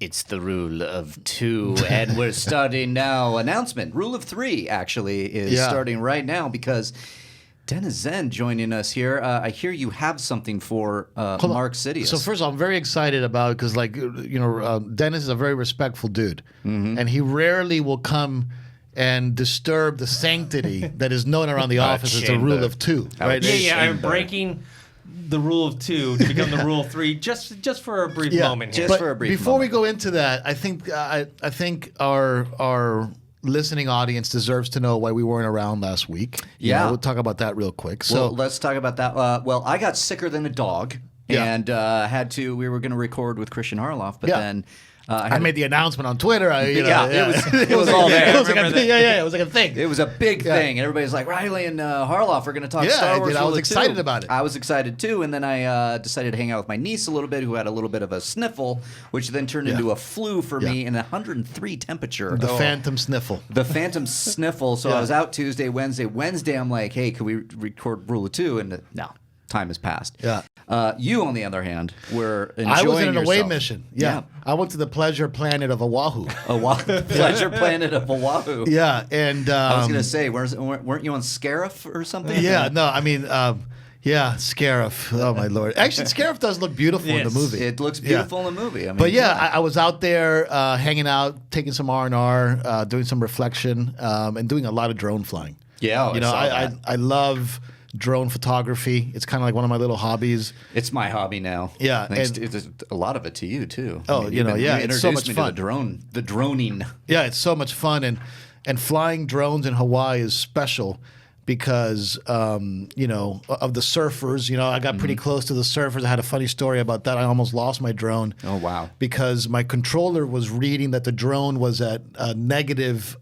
It's the rule of 2, and we're starting now. Announcement. Rule of 3, actually, is starting right now because Dennis Zen joining us here. I hear you have something for Mark Sidious. So first of all, I'm very excited about it because, Dennis is a very respectful dude, and he rarely will come and disturb the sanctity that is known around the office as the rule of 2. Right? I'm breaking the rule of 2 to become the rule of 3 just for a brief moment here. Before we go into that, I think our listening audience deserves to know why we weren't around last week. We'll talk about that real quick. So let's talk about that. I got sicker than a dog and we were going to record with Christian Harloff, but then I made the announcement on Twitter. It was all there. It was like a thing. It was like a thing. It was a big thing, and everybody's like, Riley and Harloff are going to talk Star Wars. I was excited about it. I was excited too, and then I decided to hang out with my niece a little bit, who had a little bit of a sniffle, which then turned into a flu for me in 103 temperature. The phantom sniffle. The phantom sniffle. So I was out Tuesday, Wednesday. Wednesday, I'm like, hey, can we record Rule of 2? And no. Time has passed. Yeah. You, on the other hand, were enjoying I was in an yourself. away mission. Yeah. I went to the pleasure planet of Oahu. Pleasure planet of Oahu. Yeah, and I was going to say, weren't you on Scarif or something? Yeah, no, I mean, Scarif. Oh my lord! Actually, Scarif does look beautiful in the movie. It looks beautiful in the movie. I mean, but I was out there hanging out, taking some R&R, doing some reflection, and doing a lot of drone flying. Yeah, I love drone photography. It's kind of like one of my little hobbies. It's my hobby now. Yeah, it's a lot of it to you too. Oh, you it's so much fun. The droning. Yeah, it's so much fun, and flying drones in Hawaii is special because of the surfers. I got pretty close to the surfers. I had a funny story about that. I almost lost my drone. Oh wow! Because my controller was reading that the drone was at negative.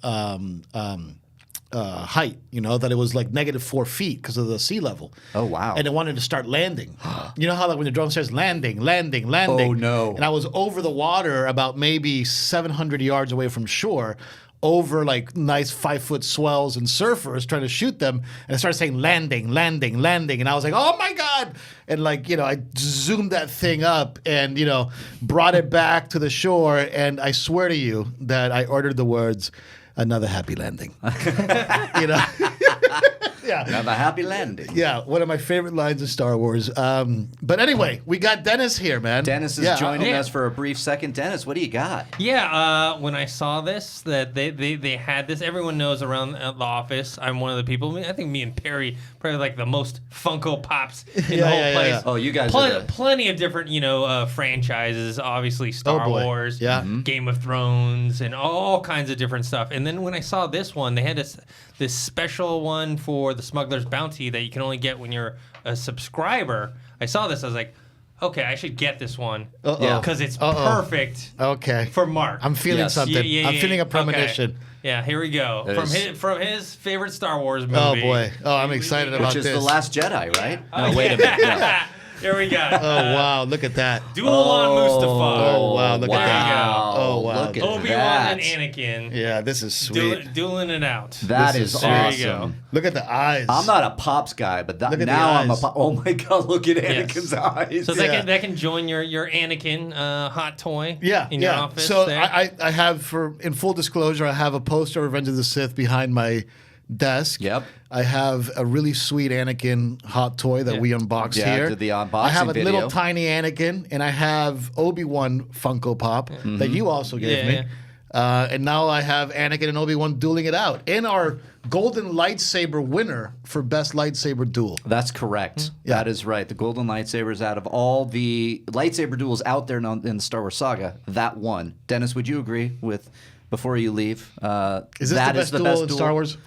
Height, that it was like -4 feet because of the sea level. Oh, wow. And it wanted to start landing. You know how like when the drone starts landing. Oh, no. And I was over the water about maybe 700 yards away from shore, over like nice 5-foot swells and surfers trying to shoot them. And I started saying landing. And I was like, oh my God. And I zoomed that thing up and, brought it back to the shore. And I swear to you that I ordered the words, "Another happy landing." Yeah. Another happy landing. Yeah, one of my favorite lines of Star Wars. But anyway, we got Dennis here, man. Dennis is joining us for a brief second. Dennis, what do you got? Yeah, when I saw this, that they had this, everyone knows around the office, I'm one of the people, I think me and Perry, probably like the most Funko Pops in the whole place. Yeah. Oh, you guys plenty of different, franchises, obviously Star Wars, Game of Thrones, and all kinds of different stuff. And then when I saw this one, they had this special one for the Smuggler's Bounty that you can only get when you're a subscriber. I saw this, I was like, okay, I should get this one because it's perfect for Mark. I'm feeling something. I'm feeling a premonition. Okay. Yeah, here we go. From his favorite Star Wars movie. Oh, boy. Oh, I'm excited about this. Which is The Last Jedi, right? No, wait a minute. No. Here we go. Oh, wow. Look at that. Duel on Mustafa. Oh, wow. Look at that. Wow. Oh, wow. Look at Obi-Wan and Anakin. Yeah, this is sweet. Dueling it out. That is awesome. There you go. Look at the eyes. I'm not a Pops guy, but now I'm a Pops. Oh, my God. Look at Anakin's eyes. So that can join your Anakin hot toy in your office. So there. I have, in full disclosure, I have a poster of Revenge of the Sith behind my desk. Yep. I have a really sweet Anakin hot toy that we unboxed here. Did the unboxing I have a video. little tiny Anakin, and I have Obi-Wan Funko Pop that you also gave me. And now I have Anakin and Obi-Wan dueling it out in our Golden Lightsaber winner for Best Lightsaber Duel. That's correct. That is right. The Golden Lightsabers, out of all the lightsaber duels out there in the Star Wars saga, that one. Dennis, would you agree with, before you leave? Is this the best duel in Star Wars?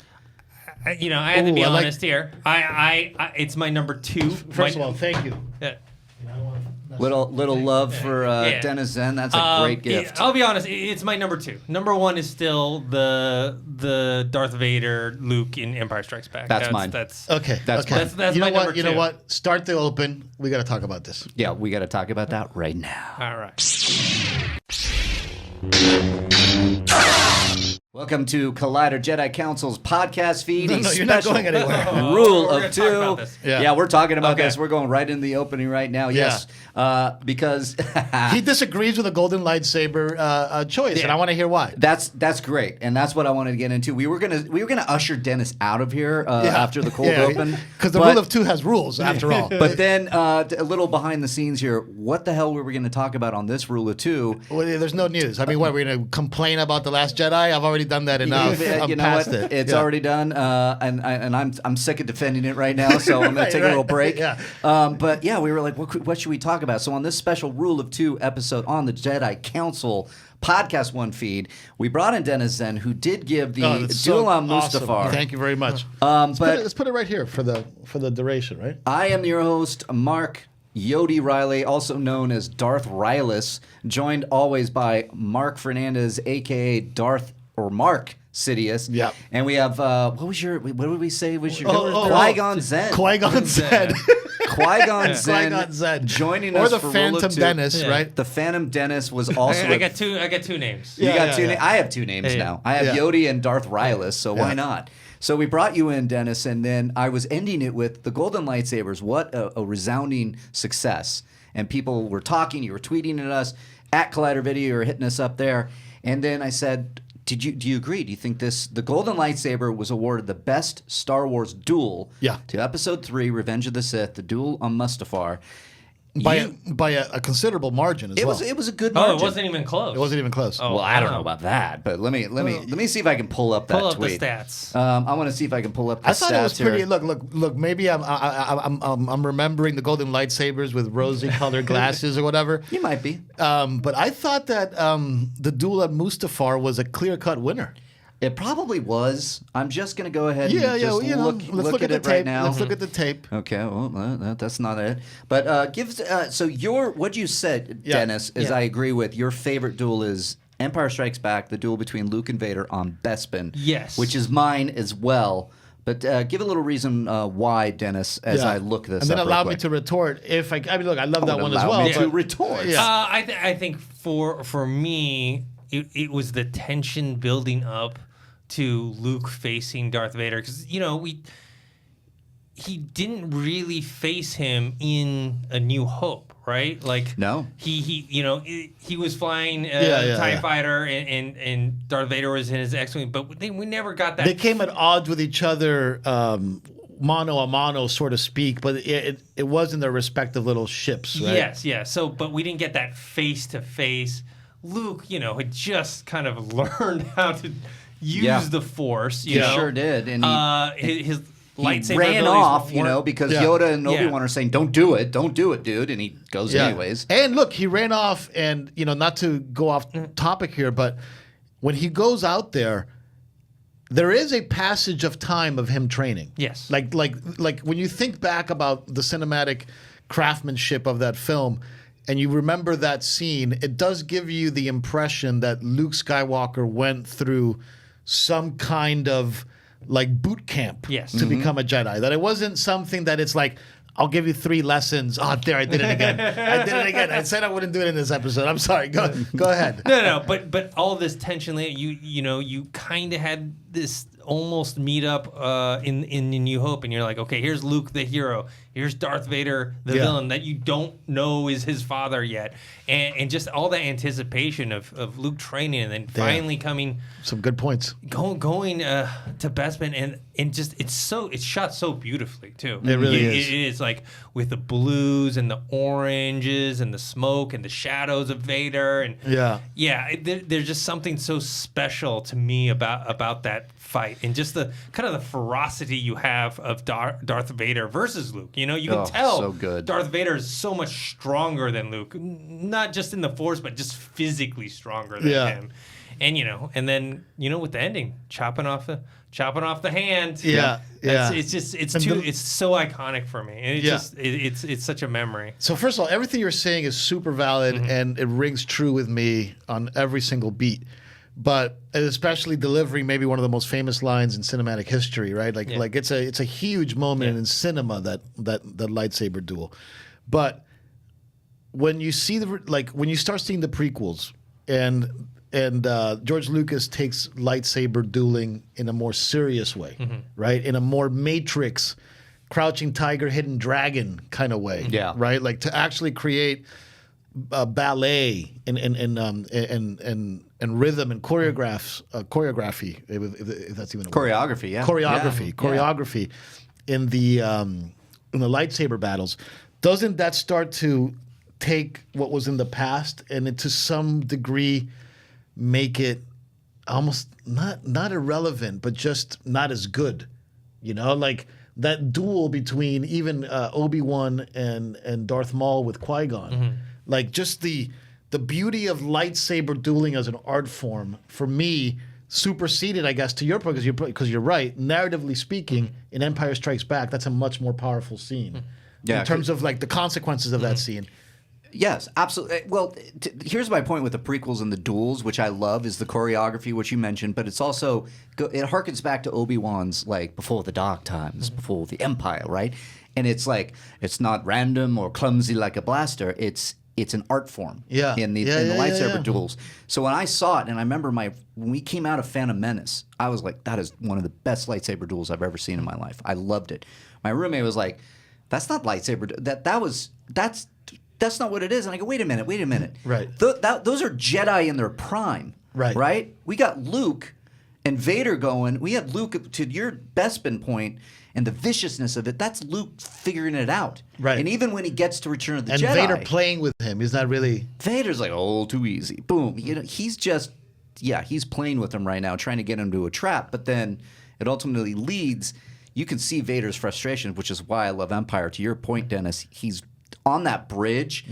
I have to be honest here. I it's my number 2. First of all, thank you. Yeah. Little love for Dennis Zen. That's a great gift. I'll be honest. It's my number 2. Number 1 is still the Darth Vader Luke in Empire Strikes Back. That's mine. Okay. That's you my know what? number 2. You know what? Start the open. We got to talk about this. Yeah, we got to talk about that right now. All right. Welcome to Collider Jedi Council's podcast feed. No, you're not going anywhere. Rule We're of gonna talk two. about this. Yeah, we're talking about Okay. this. We're going right in the opening right now. Yes, because He disagrees with the golden lightsaber choice, and I want to hear why. that's great, and that's what I wanted to get into. We were gonna usher Dennis out of here after the cold open because the rule of two has rules after all. But then a little behind the scenes here. What the hell were we going to talk about on this rule of two? Well, there's no news. I mean, what, we're going to complain about The Last Jedi? I've already done that enough. I'm You know past what? it. It's already done, and I'm sick of defending it right now. So I'm going to take a little break. Yeah. But yeah, we were like, what should we talk about? So on this special Rule of Two episode on the Jedi Council Podcast One feed, we brought in Dennis Zen, who did give the that's so duel on awesome. Mustafar. Thank you very much. But Let's put it right here for the duration, right? I am your host, Mark Yodi Riley, also known as Darth Rylus, joined always by Mark Fernandez, a.k.a. Darth or Mark Sidious. Yep. And we have, what did we say was your Qui-Gon Zen. Qui-Gon Zen. Qui-Gon Zen. Qui-Gon Zen. Joining or us the for Phantom Rule of Two. Dennis, right? The Phantom Dennis was also. I got two names. You Yeah, got yeah, two. yeah. I have two names Yeah. now. I have Yeah. Yodi and Darth Rylus. So why Yeah. not? So we brought you in, Dennis, and then I was ending it with the golden lightsabers. What a resounding success! And people were talking. You were tweeting at us at Collider Video. You were hitting us up there. And then I said, do you agree? Do you think the golden lightsaber was awarded the best Star Wars duel? Yeah. To Episode 3, Revenge of the Sith, the duel on Mustafar. By a considerable margin as well. It was a good margin. Oh, it wasn't even close. It wasn't even close. Oh, Well, I don't wow. know about that, but let me see if I can pull up that Pull up tweet. the stats. I want to see if I can pull up the I thought it was stats pretty. here. Look. Maybe I'm remembering the golden lightsabers with rosy colored glasses or whatever. You might be. But I thought that the duel at Mustafar was a clear-cut winner. It probably was. I'm just going to go ahead and Yeah, just you know, look let's look at at it the right tape. now. Let's look at the tape. Okay, well, that's not it. But so what you said, Yeah. Dennis, is Yeah. I agree with. Your favorite duel is Empire Strikes Back, the duel between Luke and Vader on Bespin. Yes. Which is mine as well. But give a little reason why, Dennis, as Yeah. I look this and then up allow real me quick. to retort if I mean, look, I love that one as Allow well. me to but- retort. Yeah. I think for me, it was the tension building up to Luke facing Darth Vader, because he didn't really face him in A New Hope, right? Like No. he was flying Yeah, TIE yeah. fighter and Darth Vader was in his X-wing, but we never got that. They came at odds with each other, mano a mano, so to speak, but it was in their respective little ships, right? Yes, yes. So, but we didn't get that face to face. Luke, had just kind of learned how to use the Force. He sure did. And his he lightsaber ran abilities off, weren't- because Yeah. Yoda and Yeah. Obi-Wan are saying, don't do it, dude. And he goes Yeah. anyways. And look, he ran off, and not to go off topic here, but when he goes out there is a passage of time of him training. Yes. Like when you think back about the cinematic craftsmanship of that film and you remember that scene, it does give you the impression that Luke Skywalker went through some kind of like boot camp Yes. to become a Jedi. That it wasn't something that it's like, I'll give you 3 lessons. Oh, there, I did it again. I said I wouldn't do it in this episode. I'm sorry. Go ahead. No. But all this tension, you kind of had this almost meet up in New Hope, and you're like, okay, here's Luke the hero, here's Darth Vader the villain that you don't know is his father yet, and just all the anticipation of Luke training and then finally coming. Some good points. Going to Bespin and just it's shot so beautifully too. It really is. It is like with the blues and the oranges and the smoke and the shadows of Vader and there's just something so special to me about that fight and just the kind of the ferocity you have of Darth Vader versus Luke. You can tell so good. Darth Vader is so much stronger than Luke, not just in the Force but just physically stronger than him. And and then with the ending, chopping off the hand. It's so iconic for me, and it's such a memory. So first of all, everything you're saying is super valid, and it rings true with me on every single beat. But especially delivering maybe one of the most famous lines in cinematic history, right? Like it's a huge moment in cinema that lightsaber duel. But when you see when you start seeing the prequels, and George Lucas takes lightsaber dueling in a more serious way, right? In a more Matrix, Crouching Tiger, Hidden Dragon kind of way, right? Like to actually create ballet and rhythm and choreography, if that's even a word. Choreography in the lightsaber battles. Doesn't that start to take what was in the past and to some degree make it almost not irrelevant, but just not as good? You know, like that duel between even Obi-Wan and Darth Maul with Qui-Gon. Like just the beauty of lightsaber dueling as an art form, for me, superseded, I guess, to your point, because you're right, narratively speaking, in Empire Strikes Back, that's a much more powerful scene. In terms of like the consequences of that scene. Yes, absolutely. Well, here's my point with the prequels and the duels, which I love, is the choreography, which you mentioned, but it's also, it harkens back to Obi-Wan's, like, before the dark times, before the Empire, right? And it's like, it's not random or clumsy like a blaster, it's an art form in the lightsaber duels. So when I saw it, and I remember when we came out of Phantom Menace, I was like, that is one of the best lightsaber duels I've ever seen in my life. I loved it. My roommate was like, that's not lightsaber, that's not what it is. And I go, wait a minute. Right. Those are Jedi in their prime. Right? We got Luke and Vader going. We had Luke, to your Bespin point, and the viciousness of it, that's Luke figuring it out. Right. And even when he gets to Return of the Jedi. And Vader playing with him. He's not really. Vader's like, oh, too easy. Boom. You know, he's just, he's playing with him right now, trying to get him to a trap. But then it ultimately leads. You can see Vader's frustration, which is why I love Empire. To your point, Dennis, he's on that bridge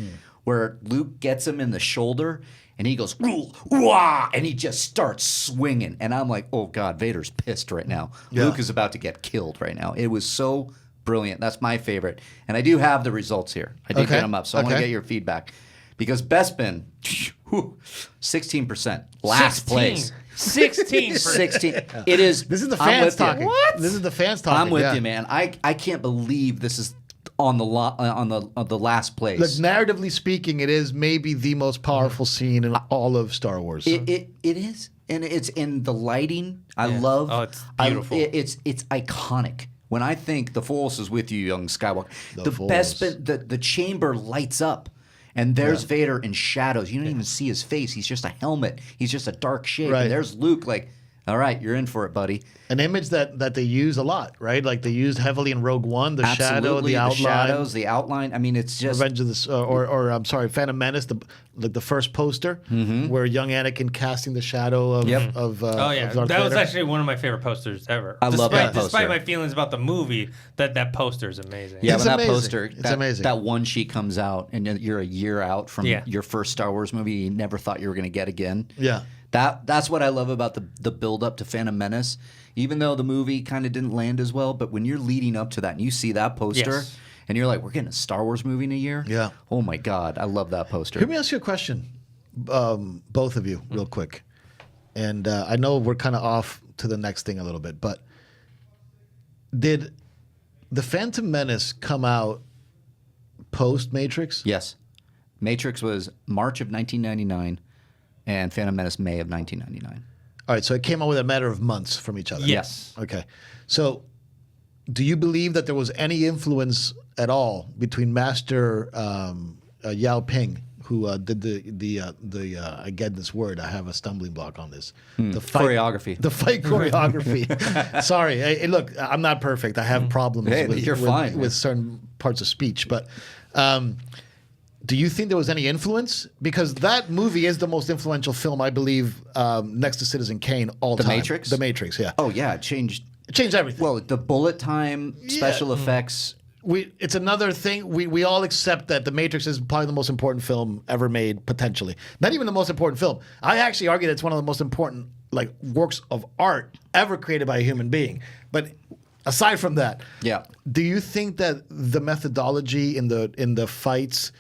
where Luke gets him in the shoulder and he goes, ooh, wah, and he just starts swinging. And I'm like, oh, God, Vader's pissed right now. Luke is about to get killed right now. It was so brilliant. That's my favorite. And I do have the results here. I did get them up, so I want to get your feedback. Because Bespin, 16%. Last place. 16%. 16. It is. This is the fans talking. What? This is the fans talking. I'm with you, man. I can't believe this is on the last place. Look, narratively speaking, it is maybe the most powerful scene in all of Star Wars. It is, and it's in the lighting. I love. Oh, it's beautiful. It's iconic. When I think the Force is with you, young Skywalker, the chamber lights up. And there's Vader in shadows. You don't even see his face. He's just a helmet. He's just a dark shape. Right. And there's Luke like, all right, you're in for it, buddy. An image that they use a lot, right? Like they used heavily in Rogue One, the shadow, the outline. The shadows, the outline. I mean, it's just Revenge of the or I'm sorry, Phantom Menace, the first poster where young Anakin casting the shadow of Darth that was Vader. actually one of my favorite posters ever. I love that poster. Despite my feelings about the movie, that poster is amazing. Yeah, It's when amazing. that poster, It's amazing. That one sheet comes out, and you're a year out from your first Star Wars movie you never thought you were going to get again. Yeah. That's what I love about the build up to Phantom Menace. Even though the movie kind of didn't land as well, but when you're leading up to that and you see that poster and you're like, we're getting a Star Wars movie in a year? Yeah. Oh my God, I love that poster. Let me ask you a question, both of you, real quick. And I know we're kind of off to the next thing a little bit, but did the Phantom Menace come out post Matrix? Yes. Matrix was March of 1999 and Phantom Menace May of 1999. All right, so it came out with a matter of months from each other. Yes. Okay. So do you believe that there was any influence at all between Master Yao Ping, who did the I get this word, I have a stumbling block on this. The fight choreography. The fight choreography. Sorry. Hey, look, I'm not perfect. I have problems with certain parts of speech. But do you think there was any influence? Because that movie is the most influential film, I believe, next to Citizen Kane all time. The Matrix? The Matrix, yeah. Oh, yeah, it changed everything. Well, the bullet time, special effects. It's another thing. We all accept that The Matrix is probably the most important film ever made, potentially. Not even the most important film. I actually argue that it's one of the most important works of art ever created by a human being. But aside from that, do you think that the methodology in the fights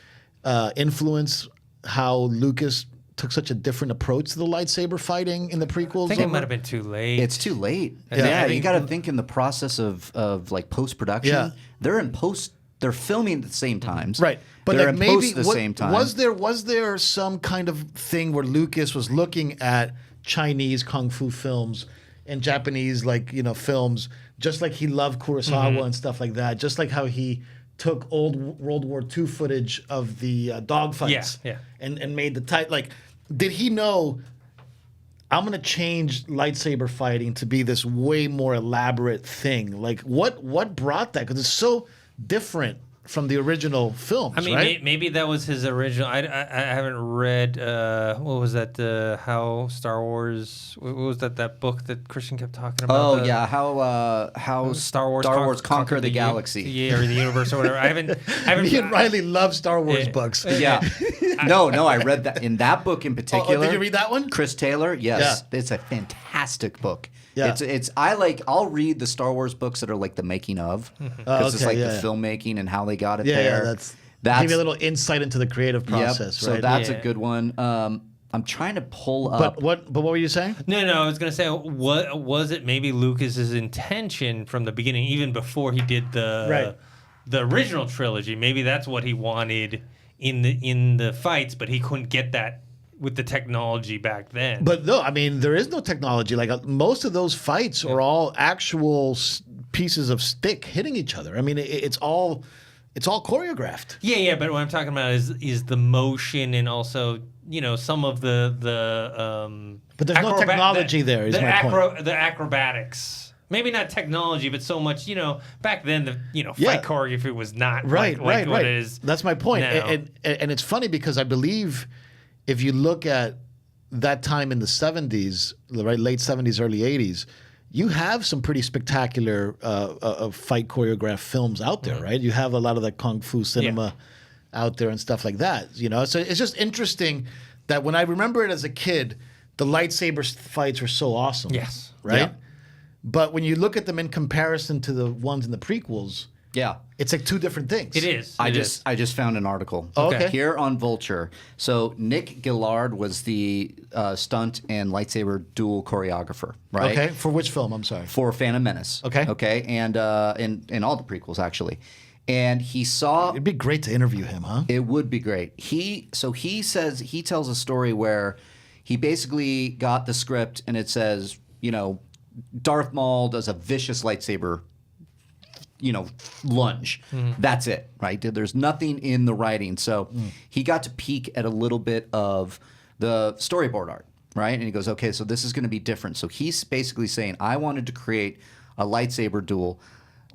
influence how Lucas took such a different approach to the lightsaber fighting in the prequels? I think it might have been too late. It's too late. Yeah, you got to think in the process of like post production. Yeah. They're in post they're filming at the same times. Right. But they're like in maybe post at the same time. Was there some kind of thing where Lucas was looking at Chinese kung fu films and Japanese films, just like he loved Kurosawa and stuff like that, just like how he took old World War II footage of the dogfights and made the tight, did he know I'm going to change lightsaber fighting to be this way more elaborate thing? Like what brought that? Because it's so different from the original films. I mean, right? maybe that was his original. I haven't read what was that? How Star Wars? What was that book that Christian kept talking about? Oh yeah, how Star Wars conquered the galaxy, or the universe, or whatever. I haven't. Me and Riley love Star Wars books. Yeah. No, I read that in that book in particular. Oh, did you read that one? Chris Taylor. Yes, it's a fantastic book. Yeah. I'll read the Star Wars books that are like the making of, because it's like the filmmaking and how they got it there. Yeah, that's give you a little insight into the creative process. Yep. Right? So that's a good one. I'm trying to pull up. But what were you saying? No, I was gonna say, what was it? Maybe Lucas's intention from the beginning, even before he did the original trilogy. Maybe that's what he wanted in the fights, but he couldn't get that with the technology back then. But no, I mean, there is no technology. Like most of those fights are all actual pieces of stick hitting each other. I mean, it's all choreographed. Yeah. But what I'm talking about is the motion and also some of the But there's no technology there. Is my point. The acrobatics. Maybe not technology, but so much, back then the fight choreography was not like what it is. That's my point. Now. And it's funny because I believe if you look at that time in the 70s, right, late 70s, early 80s, you have some pretty spectacular fight choreographed films out there, right? You have a lot of that kung fu cinema out there and stuff like that, So it's just interesting that when I remember it as a kid, the lightsaber fights were so awesome. Yes. Right? Yeah. But when you look at them in comparison to the ones in the prequels, it's like two different things. It is. I just found an article. Okay. Here on Vulture. So Nick Gillard was the stunt and lightsaber duel choreographer, right? Okay. For which film? I'm sorry. For Phantom Menace. Okay. Okay. And in all the prequels actually. And he saw. It'd be great to interview him, huh? It would be great. He tells a story where he basically got the script and it says, Darth Maul does a vicious lightsaber, lunge. That's it, right? There's nothing in the writing. So he got to peek at a little bit of the storyboard art, right? And he goes, okay, so this is going to be different. So he's basically saying, I wanted to create a lightsaber duel,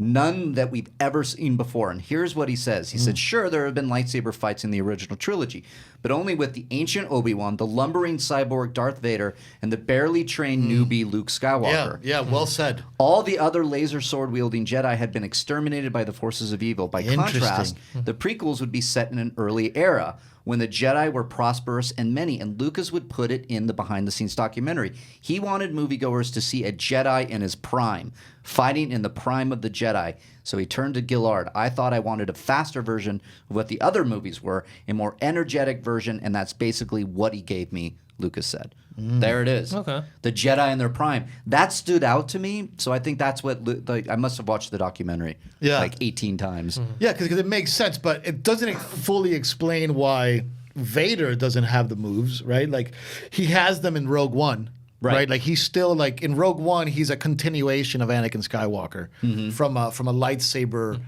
none that we've ever seen before. And here's what he says. He said, sure, there have been lightsaber fights in the original trilogy, but only with the ancient Obi-Wan, the lumbering cyborg Darth Vader, and the barely trained newbie Luke Skywalker. Yeah, well said. All the other laser sword-wielding Jedi had been exterminated by the forces of evil. By contrast, the prequels would be set in an early era when the Jedi were prosperous and many, and Lucas would put it in the behind-the-scenes documentary. He wanted moviegoers to see a Jedi in his prime, fighting in the prime of the Jedi. So he turned to Gillard. I thought I wanted a faster version of what the other movies were, a more energetic version, and that's basically what he gave me, Lucas said. There it is. Okay. The Jedi in their prime. That stood out to me, so I think that's what... I must have watched the documentary 18 times. Yeah, because it makes sense, but it doesn't fully explain why Vader doesn't have the moves, right? Like, he has them in Rogue One. Right, like he's still like in Rogue One, he's a continuation of Anakin Skywalker from a lightsaber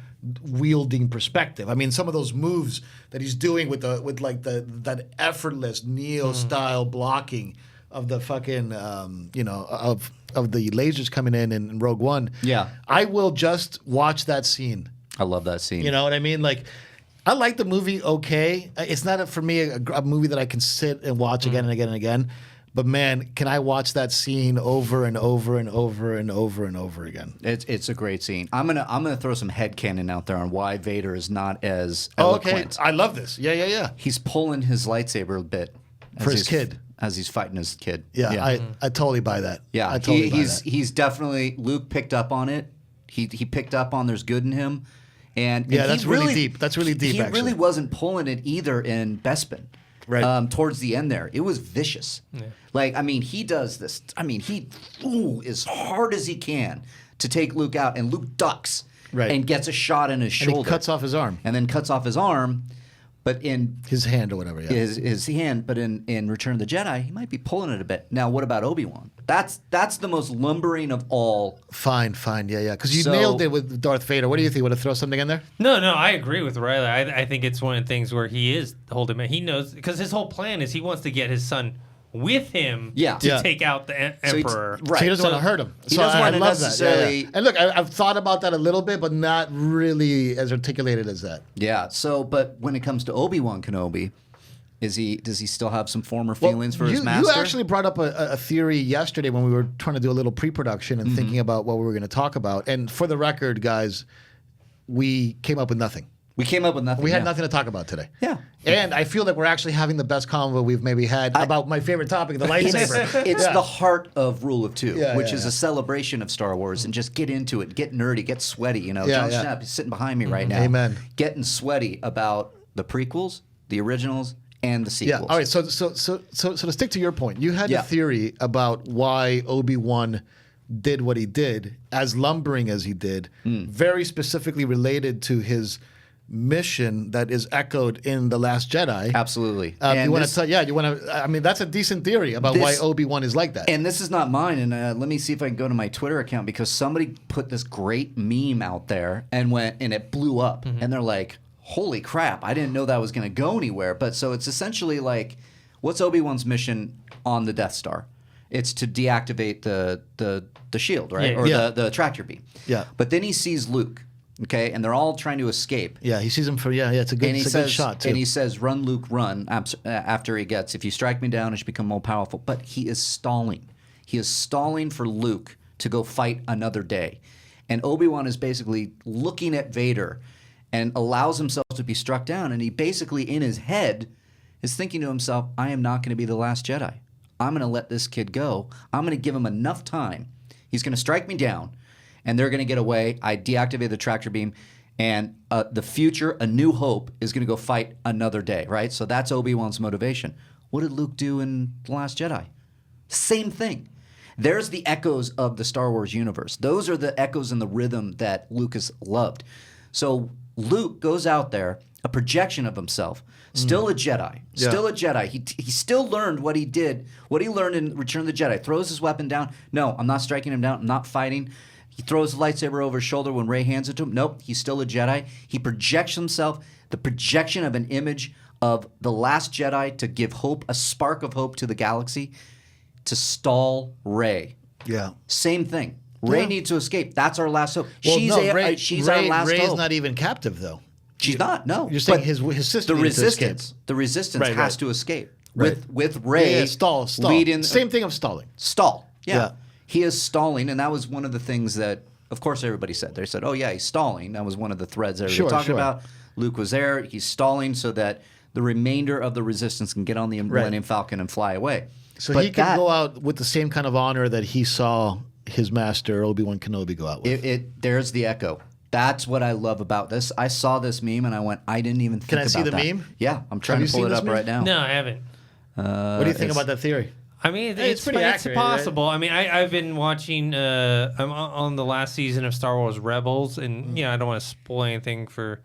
wielding perspective. I mean, some of those moves that he's doing with that effortless Neo style blocking of the fucking of the lasers coming in Rogue One. Yeah, I will just watch that scene. I love that scene. You know what I mean? Like, I like the movie. Okay, it's not for me a movie that I can sit and watch again and again and again. But man, can I watch that scene over and over and over and over and over again? It's a great scene. I'm gonna throw some headcanon out there on why Vader is not as eloquent. Okay, I love this. Yeah. He's pulling his lightsaber a bit For his kid. As he's fighting his kid. Yeah. I totally buy that. Yeah, I totally buy that. He's definitely, Luke picked up on it. He picked up on there's good in him. And that's really deep. That's really deep, He actually. really wasn't pulling it either in Bespin. Right. Towards the end there. It was vicious. Yeah. Like, I mean, he does this. I mean, he as hard as he can to take Luke out, and Luke ducks. and gets a shot in his shoulder. And he cuts off his arm. And then cuts off his arm. But in his hand or whatever, his hand. But in Return of the Jedi, he might be pulling it a bit. Now, what about Obi-Wan? That's the most lumbering of all. Fine, yeah. Because you nailed it with Darth Vader. What do you think? Want to throw something in there? No, I agree with Riley. I think it's one of the things where he is holding him. He knows because his whole plan is he wants to get his son with him to take out the Emperor. So he doesn't want to hurt him. He doesn't want to necessarily. And look, I've thought about that a little bit, but not really as articulated as that. Yeah. So, but when it comes to Obi-Wan Kenobi, does he still have some former feelings for his master? You actually brought up a theory yesterday when we were trying to do a little pre-production and thinking about what we were going to talk about. And for the record, guys, we came up with nothing. We came up with nothing. We had nothing to talk about today. Yeah. And I feel like we're actually having the best convo we've maybe had about my favorite topic, the lightsaber. It's the heart of Rule of Two, which is a celebration of Star Wars. And just get into it, get nerdy, get sweaty. You know, John Schnapp is sitting behind me right now. Amen. Getting sweaty about the prequels, the originals, and the sequels. Yeah. All right. So to stick to your point, you had a theory about why Obi-Wan did what he did, as lumbering as he did, very specifically related to his mission that is echoed in The Last Jedi. Absolutely. You want to? I mean, that's a decent theory about why Obi-Wan is like that. And this is not mine. And let me see if I can go to my Twitter account because somebody put this great meme out there and it blew up. And they're like, "Holy crap! I didn't know that was going to go anywhere." But so it's essentially like, what's Obi-Wan's mission on the Death Star? It's to deactivate the shield, right, or the tractor beam. Yeah. But then he sees Luke. Okay, and they're all trying to escape. Yeah, he sees him for it's a good shot too. And he says, "Run, Luke, run!" After he gets, "If you strike me down, I should become more powerful." But he is stalling. He is stalling for Luke to go fight another day, and Obi-Wan is basically looking at Vader, and allows himself to be struck down. And he basically, in his head, is thinking to himself, "I am not going to be the last Jedi. I'm going to let this kid go. I'm going to give him enough time. He's going to strike me down." And they're going to get away. I deactivate the tractor beam. And the future, A New Hope, is going to go fight another day, right? So that's Obi-Wan's motivation. What did Luke do in The Last Jedi? Same thing. There's the echoes of the Star Wars universe. Those are the echoes and the rhythm that Lucas loved. So Luke goes out there, a projection of himself, still a Jedi, still a Jedi. He still learned what he did, what he learned in Return of the Jedi. Throws his weapon down. No, I'm not striking him down. I'm not fighting. He throws the lightsaber over his shoulder when Rey hands it to him. Nope, he's still a Jedi. He projects himself, the projection of an image of the last Jedi to give hope, a spark of hope to the galaxy, to stall Rey. Yeah. Same thing. Rey needs to escape. That's our last hope. Well, She's our last Rey's hope. not even captive, though. She's not, no. You're saying his sister needs to escape. The resistance has to escape. Right. With Rey stall. leading. Same thing of stalling. Stall. Yeah. He is stalling, and that was one of the things that, of course, everybody said. They said, "Oh yeah, he's stalling." That was one of the threads that everybody talked about. Luke was there. He's stalling so that the remainder of the resistance can get on the Millennium Falcon and fly away. So he can go out with the same kind of honor that he saw his master Obi-Wan Kenobi go out with. There's the echo. That's what I love about this. I saw this meme and I went, I didn't even think about that. Can I see the meme? Yeah, I'm trying to pull it up right now. No, I haven't. What do you think about that theory? I mean, it's pretty accurate, possible. right? I mean, I've been watching. I'm on the last season of Star Wars Rebels, and I don't want to spoil anything for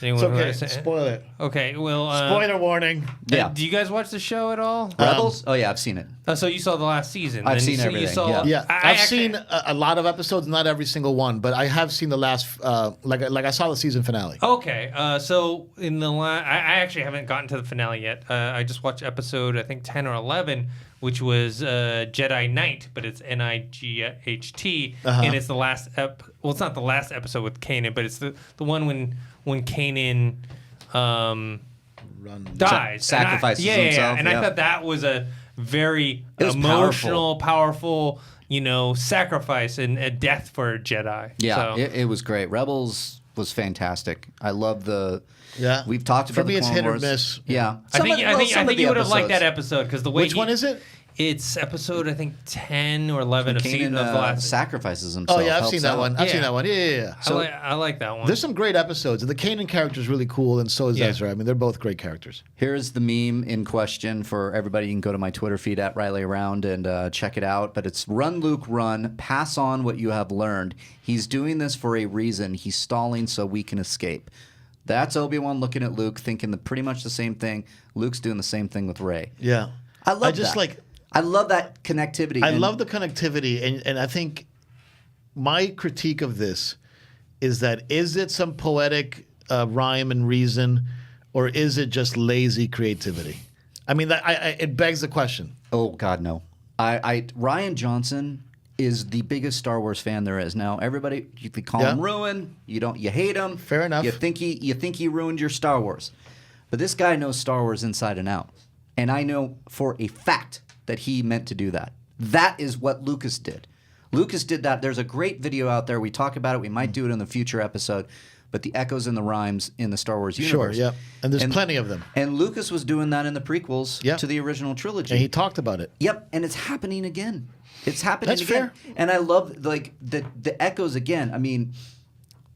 anyone. It's okay. Spoil it. Okay. Well, spoiler warning. Yeah. Do you guys watch the show at all? Rebels? Oh yeah, I've seen it. So you saw the last season. I've seen everything. I've seen a lot of episodes, not every single one, but I have seen the last. Like I saw the season finale. Okay. So in the last, I actually haven't gotten to the finale yet. I just watched episode, I think 10 or 11. Which was Jedi Knight, but it's Night, and it's the last well, it's not the last episode with Kanan, but it's the one when Kanan dies, sacrifices himself. And I thought that was a very emotional, powerful, sacrifice and a death for a Jedi. Yeah, so. It was great. Rebels was fantastic. I love the. Yeah, we've talked about for me. The it's Clone hit or Wars. miss. Yeah, I think you would have liked that episode because the way. Which one is it? It's episode, I think, 10 or 11 of Kanan the last. sacrifices himself. Oh yeah, I've helps seen that out. one. I've seen that one. Yeah. So, I like that one. There's some great episodes. The Kanan character is really cool, and so is Ezra. I mean, they're both great characters. Here's the meme in question for everybody. You can go to my Twitter feed at Riley Around and check it out. But it's run, Luke, run. Pass on what you have learned. He's doing this for a reason. He's stalling so we can escape. That's Obi-Wan looking at Luke, thinking pretty much the same thing. Luke's doing the same thing with Rey. Yeah. I love that. I love that connectivity. I love the connectivity, and I think my critique of this is that is it some poetic rhyme and reason, or is it just lazy creativity? I mean, it begs the question. Oh God, no! Rian Johnson is the biggest Star Wars fan there is. Now, everybody, you can call him ruin. You hate him. Fair enough. You think he ruined your Star Wars, but this guy knows Star Wars inside and out, and I know for a fact that he meant to do that. That is what Lucas did. Lucas did that. There's a great video out there. We talk about it. We might do it in the future episode. But the echoes and the rhymes in the Star Wars universe. Sure, yeah. And there's plenty of them. And Lucas was doing that in the prequels to the original trilogy. And he talked about it. Yep. And it's happening again. It's happening That's again. fair. And I love the echoes again. I mean,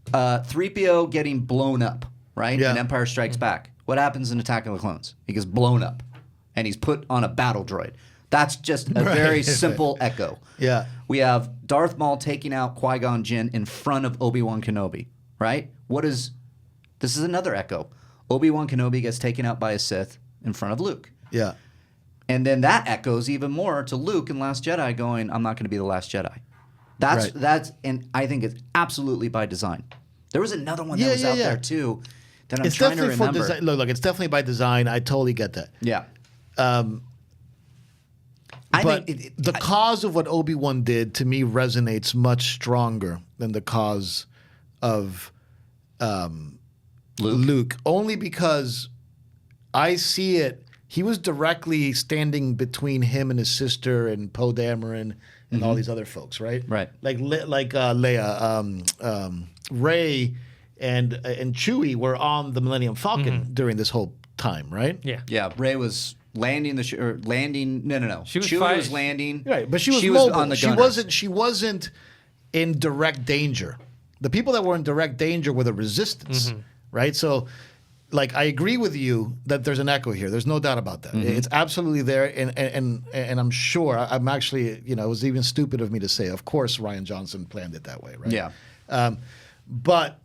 3PO getting blown up, right? Yeah. In Empire Strikes Back. What happens in Attack of the Clones? He gets blown up. And he's put on a battle droid. That's just a very simple echo. Yeah. We have Darth Maul taking out Qui-Gon Jinn in front of Obi-Wan Kenobi, right? This is another echo. Obi-Wan Kenobi gets taken out by a Sith in front of Luke. Yeah. And then that echoes even more to Luke in Last Jedi going, I'm not going to be the last Jedi. And I think it's absolutely by design. There was another one that was out there too that I'm trying to remember. For design. Look, it's definitely by design. I totally get that. Yeah. But the cause of what Obi-Wan did to me resonates much stronger than the cause of Luke. Only because I see it. He was directly standing between him and his sister and Poe Dameron and all these other folks, right? Right. Like Leia, Rey, and Chewie were on the Millennium Falcon during this whole time, right? Yeah. Yeah. Rey was landing landing. No. Chewie was landing. Right, but she was mobile. On the She wasn't in direct danger. The people that were in direct danger were the Resistance, right? So, I agree with you that there's an echo here. There's no doubt about that. It's absolutely there, and I'm sure. I'm actually, it was even stupid of me to say. Of course, Rian Johnson planned it that way, right? Yeah. But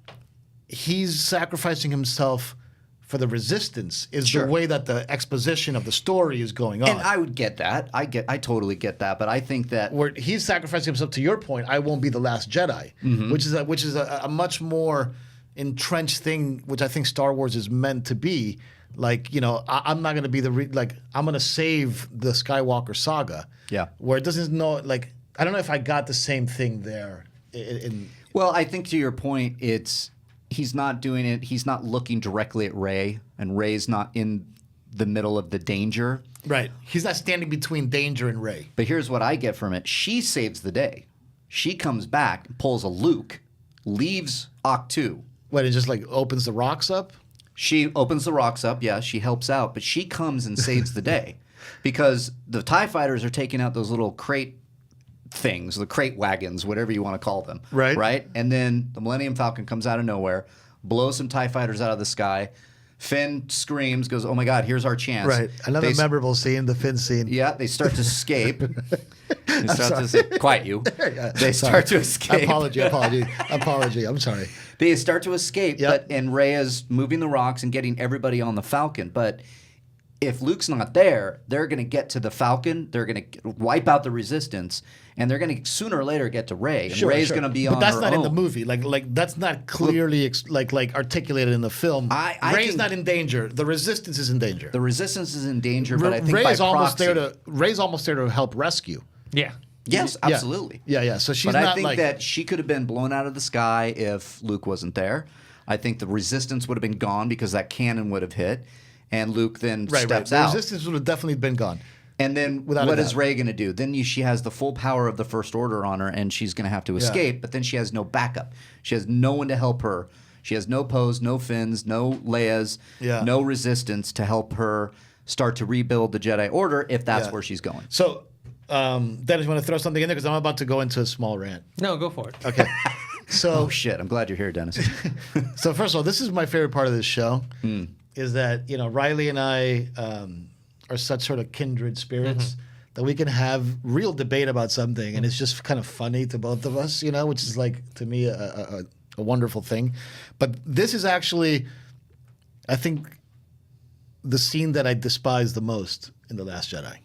he's sacrificing himself for the Resistance is the way that the exposition of the story is going on. And I would get that. I totally get that. But I think that where he's sacrificing himself, to your point, I won't be the last Jedi, which is a much more entrenched thing, which I think Star Wars is meant to be. I'm not going to be I'm going to save the Skywalker saga. Yeah. Where it doesn't know, I don't know if I got the same thing there. Well, I think to your point, he's not doing it. He's not looking directly at Rey, and Rey's not in the middle of the danger. Right. He's not standing between danger and Rey. But here's what I get from it. She saves the day. She comes back, pulls a Luke, leaves Octu. What, it just opens the rocks up? She opens the rocks up, yeah, she helps out, but she comes and saves the day. Because the TIE fighters are taking out those little crate things, the crate wagons, whatever you want to call them. Right. Right? And then the Millennium Falcon comes out of nowhere, blows some TIE fighters out of the sky. Finn screams, goes, oh my God, here's our chance. Right. Another memorable scene, the Finn scene. Yeah, they start to escape. Quiet you. They start to escape. Apology. I'm sorry. They start to escape, and Rey is moving the rocks and getting everybody on the Falcon. But if Luke's not there, they're going to get to the Falcon. They're going to wipe out the Resistance, and they're going to sooner or later get to Rey. And Rey's going to be on her own. But that's not in the movie. That's not clearly articulated in the film. Rey's not in danger. The Resistance is in danger. The Resistance is in danger, but I think Rey's by almost proxy, Rey's almost there to help rescue. Yeah. Yes, absolutely. Yeah. So she's but not I think that she could have been blown out of the sky if Luke wasn't there. I think the Resistance would have been gone because that cannon would have hit, and Luke then steps out. The Resistance would have definitely been gone. And then what is Rey going to do? Then she has the full power of the First Order on her, and she's going to have to escape, but then she has no backup. She has no one to help her. She has no Poes, no Finns, no Leias, no Resistance to help her start to rebuild the Jedi Order if that's where she's going. So, Dennis, you want to throw something in there? Because I'm about to go into a small rant. No, go for it. Okay. So, oh, shit. I'm glad you're here, Dennis. So, first of all, this is my favorite part of this show, is that, Riley and I are such sort of kindred spirits that we can have real debate about something, and it's just kind of funny to both of us, which is, like, to me, a wonderful thing. But this is actually, I think, the scene that I despise the most in The Last Jedi. Okay?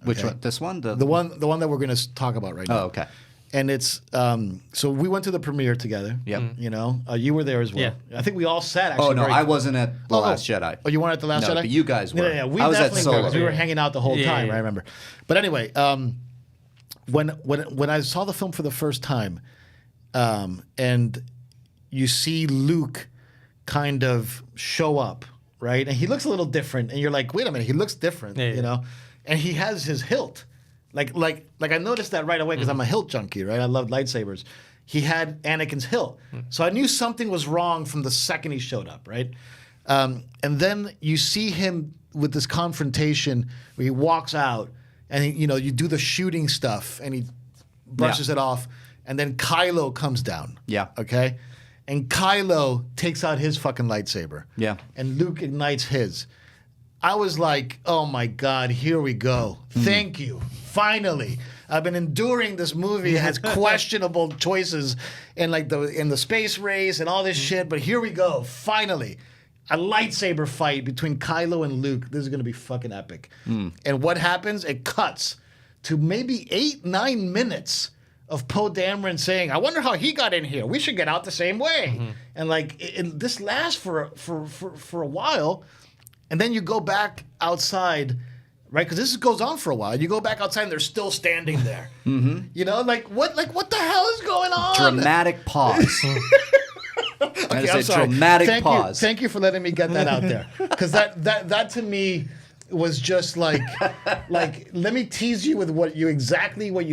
Which one? This one? The one that we're going to talk about right now. Oh, okay. And it's so we went to the premiere together. Yep. You were there as well. Yeah. I think we all sat. Actually, Oh no, I wasn't at The Last Jedi. Oh, you weren't at The Last Jedi? No, but you guys were. Yeah, we I was at definitely Solo. were. We were hanging out the whole time. Yeah. I remember. But anyway, when I saw the film for the first time, and you see Luke kind of show up, right, and he looks a little different, and you're like, wait a minute, he looks different, and he has his hilt. Like I noticed that right away because I'm a hilt junkie, right? I love lightsabers. He had Anakin's hilt. So I knew something was wrong from the second he showed up, right? And then you see him with this confrontation where he walks out and you do the shooting stuff and he brushes it off, and then Kylo comes down. Yeah. Okay? And Kylo takes out his fucking lightsaber. Yeah. And Luke ignites his. I was like, oh my God, here we go. Thank you. Finally. I've been enduring this movie. It has questionable choices in the space race and all this shit, but here we go. Finally. A lightsaber fight between Kylo and Luke. This is going to be fucking epic. And what happens? It cuts to maybe 8-9 minutes of Poe Dameron saying, I wonder how he got in here. We should get out the same way. And this lasts for a while. And then you go back outside, right? Because this goes on for a while. You go back outside and they're still standing there. What the hell is going on? Dramatic pause. Okay, I'm sorry. Dramatic pause. Thank you for letting me get that out there. Because that to me was just like let me tease you with what you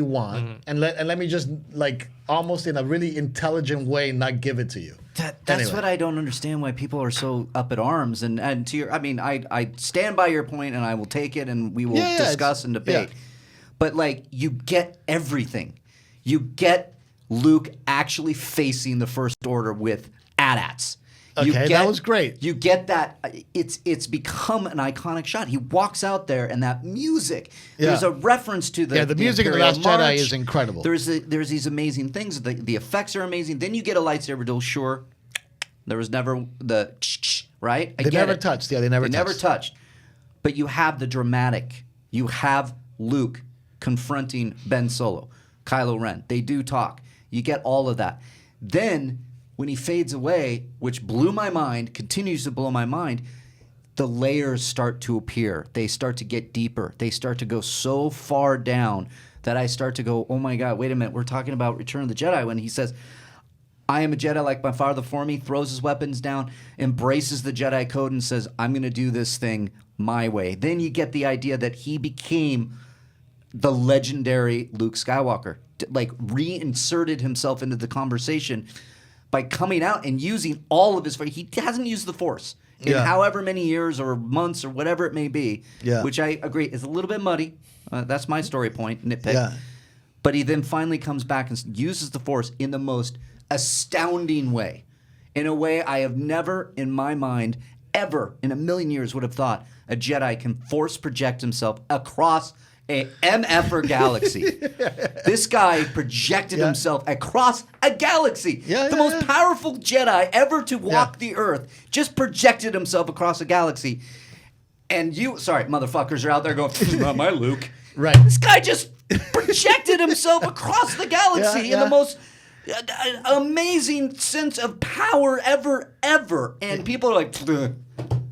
want, and let me just almost in a really intelligent way not give it to you. That's Anyway. what I don't understand, why people are so up at arms. And to your, I stand by your point, and I will take it, and we will discuss and debate. Yeah. But you get everything. You get Luke actually facing the First Order with AT-ATs. Okay, that was great. You get that. It's become an iconic shot. He walks out there, and that music. Yeah. There's a reference to the music in The Imperial Last Jedi March. is incredible. There's these amazing things. The effects are amazing. Then you get a lightsaber duel. Sure, there was never the right. They never touched. Yeah, they never touched. But you have the dramatic. You have Luke confronting Ben Solo, Kylo Ren. They do talk. You get all of that. Then, when he fades away, which blew my mind, continues to blow my mind, the layers start to appear. They start to get deeper. They start to go so far down that I start to go, oh my God, wait a minute. We're talking about Return of the Jedi when he says, I am a Jedi like my father before me, throws his weapons down, embraces the Jedi code and says, I'm going to do this thing my way. Then you get the idea that he became the legendary Luke Skywalker, reinserted himself into the conversation by coming out and using all of his. He hasn't used the Force in however many years or months or whatever it may be, which I agree is a little bit muddy. That's my story point, nitpick. Yeah. But he then finally comes back and uses the Force in the most astounding way, in a way I have never in my mind ever in a million years would have thought a Jedi can Force project himself across a MFer galaxy. This guy projected himself across a galaxy. The most powerful Jedi ever to walk the Earth just projected himself across a galaxy. And motherfuckers are out there going, not my Luke. Right. This guy just projected himself across the galaxy in the most amazing sense of power ever. And people are like,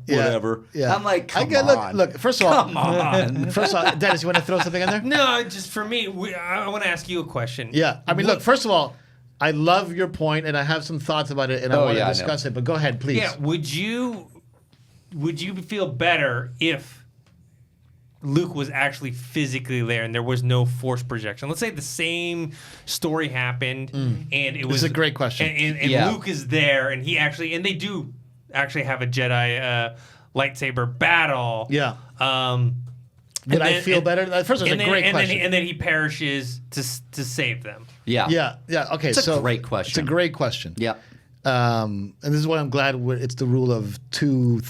whatever. Yeah. I'm like, come on. Look, first of all, come on. First of all, Dennis, you want to throw something in there? No, just for me, I want to ask you a question. Yeah. Look, first of all, I love your point, and I have some thoughts about it, and I want to discuss it. But go ahead, please. Yeah. Would you feel better if Luke was actually physically there and there was no Force projection? Let's say the same story happened, and it was. This is a great question. And Luke is there, and they do actually have a Jedi lightsaber battle. Yeah. Would I feel better? First, it's a great question. And then he perishes to save them. Yeah. Yeah. Okay. It's a great question. It's a great question. Yeah. And this is why I'm glad it's the rule of two.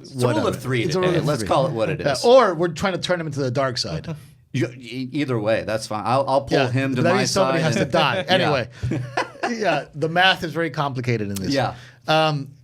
It's a rule of three. Let's call it what it is. Or we're trying to turn him into the dark side. Either way, that's fine. I'll pull him to my side. Somebody has to die. Anyway, the math is very complicated in this. Yeah.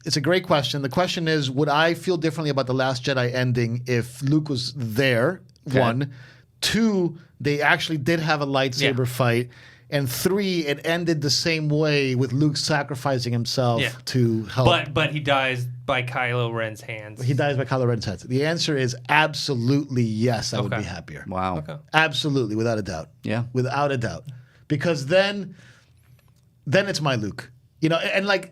It's a great question. The question is, would I feel differently about The Last Jedi ending if Luke was there? Okay. 1. 2, they actually did have a lightsaber fight. And 3, it ended the same way with Luke sacrificing himself to help. But he dies by Kylo Ren's hands. He dies by Kylo Ren's hands. The answer is absolutely yes. I would be happier. Wow. Okay. Absolutely, without a doubt. Yeah. Without a doubt. Because then it's my Luke. And like,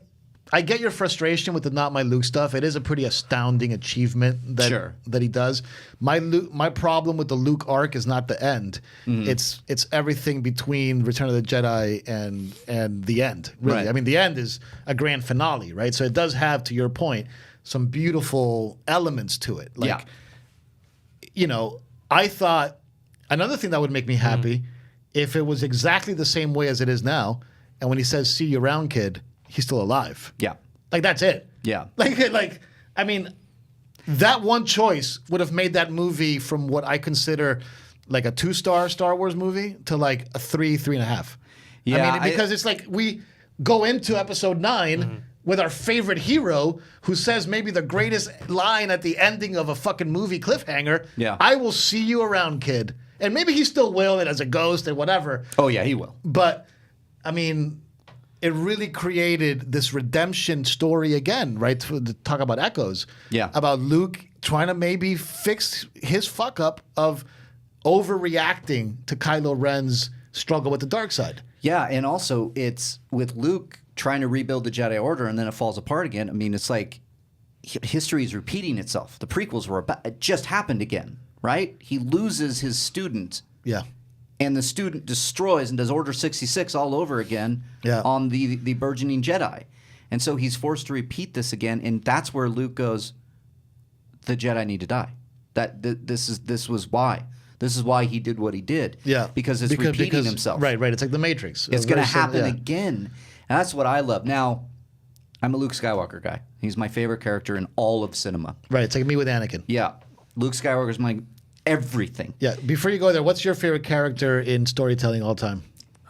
I get your frustration with the not my Luke stuff. It is a pretty astounding achievement that he does. My problem with the Luke arc is not the end. Mm-hmm. It's everything between Return of the Jedi and the end. Really, right. I mean, the end is a grand finale, right? So it does have, to your point, some beautiful elements to it. Like, I thought another thing that would make me happy if it was exactly the same way as it is now, and when he says "See you around, kid," he's still alive. Yeah. Like, that's it. Yeah. Like, I mean, that one choice would have made that movie from what I consider like a 2-star Star Wars movie to like a 3.5. Yeah. I mean, because it's like we go into episode 9 with our favorite hero who says maybe the greatest line at the ending of a fucking movie cliffhanger. Yeah. I will see you around, kid. And maybe he still will, and as a ghost and whatever. Oh, yeah, he will. But, I mean, it really created this redemption story again, right? To talk about echoes. Yeah. About Luke trying to maybe fix his fuck up of overreacting to Kylo Ren's struggle with the dark side. Yeah, and also it's with Luke trying to rebuild the Jedi Order and then it falls apart again. I mean, it's like history is repeating itself. The prequels it just happened again, right? He loses his student. Yeah. And the student destroys and does Order 66 all over again on the burgeoning Jedi. And so he's forced to repeat this again, and that's where Luke goes, the Jedi need to die. This was why. This is why he did what he did. Yeah. Because it's repeating himself. Right. It's like the Matrix. It's going to happen again. And that's what I love. Now, I'm a Luke Skywalker guy. He's my favorite character in all of cinema. Right. It's like me with Anakin. Yeah. Luke Skywalker's my everything. Yeah. Before you go there, what's your favorite character in storytelling all time?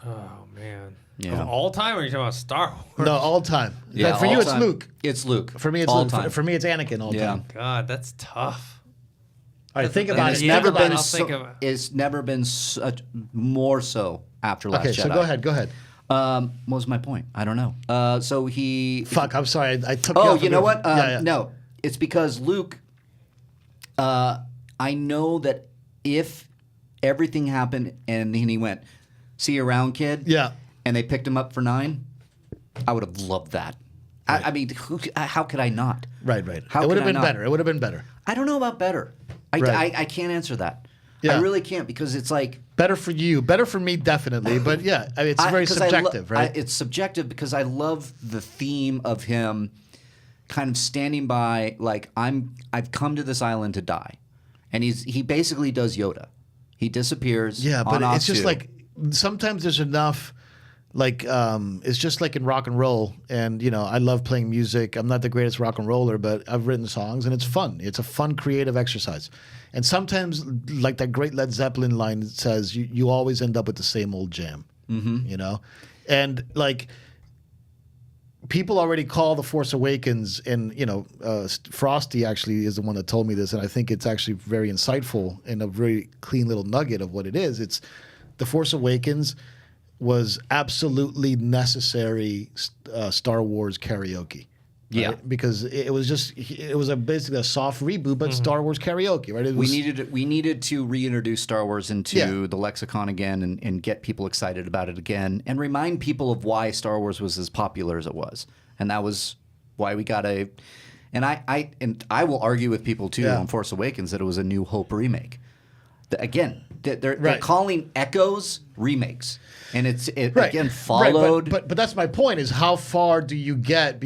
Oh, man. Yeah. Of all time, or are you talking about Star Wars? No, all time. Yeah, like for you, it's time. Luke. It's Luke. For me, it's all Luke. time. For me, it's Anakin all time. God, that's tough. All right, think about it. It's never been more so after Last Jedi. Okay, so go ahead. What was my point? I don't know. So he... Fuck, I'm sorry. I took Oh, you know what? No, it's because Luke... I know that if everything happened and he went, see you around, kid. Yeah. And they picked him up for 9, I would have loved that. Right. I mean, how could I not? Right. How it would have been not? better. It would have been better. I don't know about better. I can't answer that. Yeah. I really can't because it's like... Better for you. Better for me, definitely. But yeah, I mean, it's very subjective, right? It's subjective because I love the theme of him kind of standing by, like, I've come to this island to die. And he basically does Yoda. He disappears. Yeah, but it's just like sometimes there's enough. Like it's just like in rock and roll, and I love playing music. I'm not the greatest rock and roller, but I've written songs, and it's fun. It's a fun, creative exercise. And sometimes, like that great Led Zeppelin line that says, "You always end up with the same old jam." Mm-hmm. And like. People already call The Force Awakens, and Frosty actually is the one that told me this, and I think it's actually very insightful and a very clean little nugget of what it is. It's The Force Awakens was absolutely necessary Star Wars karaoke. Right? Yeah, because it was basically a soft reboot, but Star Wars karaoke, right? We needed to reintroduce Star Wars into the lexicon again and get people excited about it again and remind people of why Star Wars was as popular as it was, and that was why we got a. And I will argue with people too on Force Awakens that it was a New Hope remake. They're calling Echoes remakes. And again followed. Right, but that's my point: is how far do you get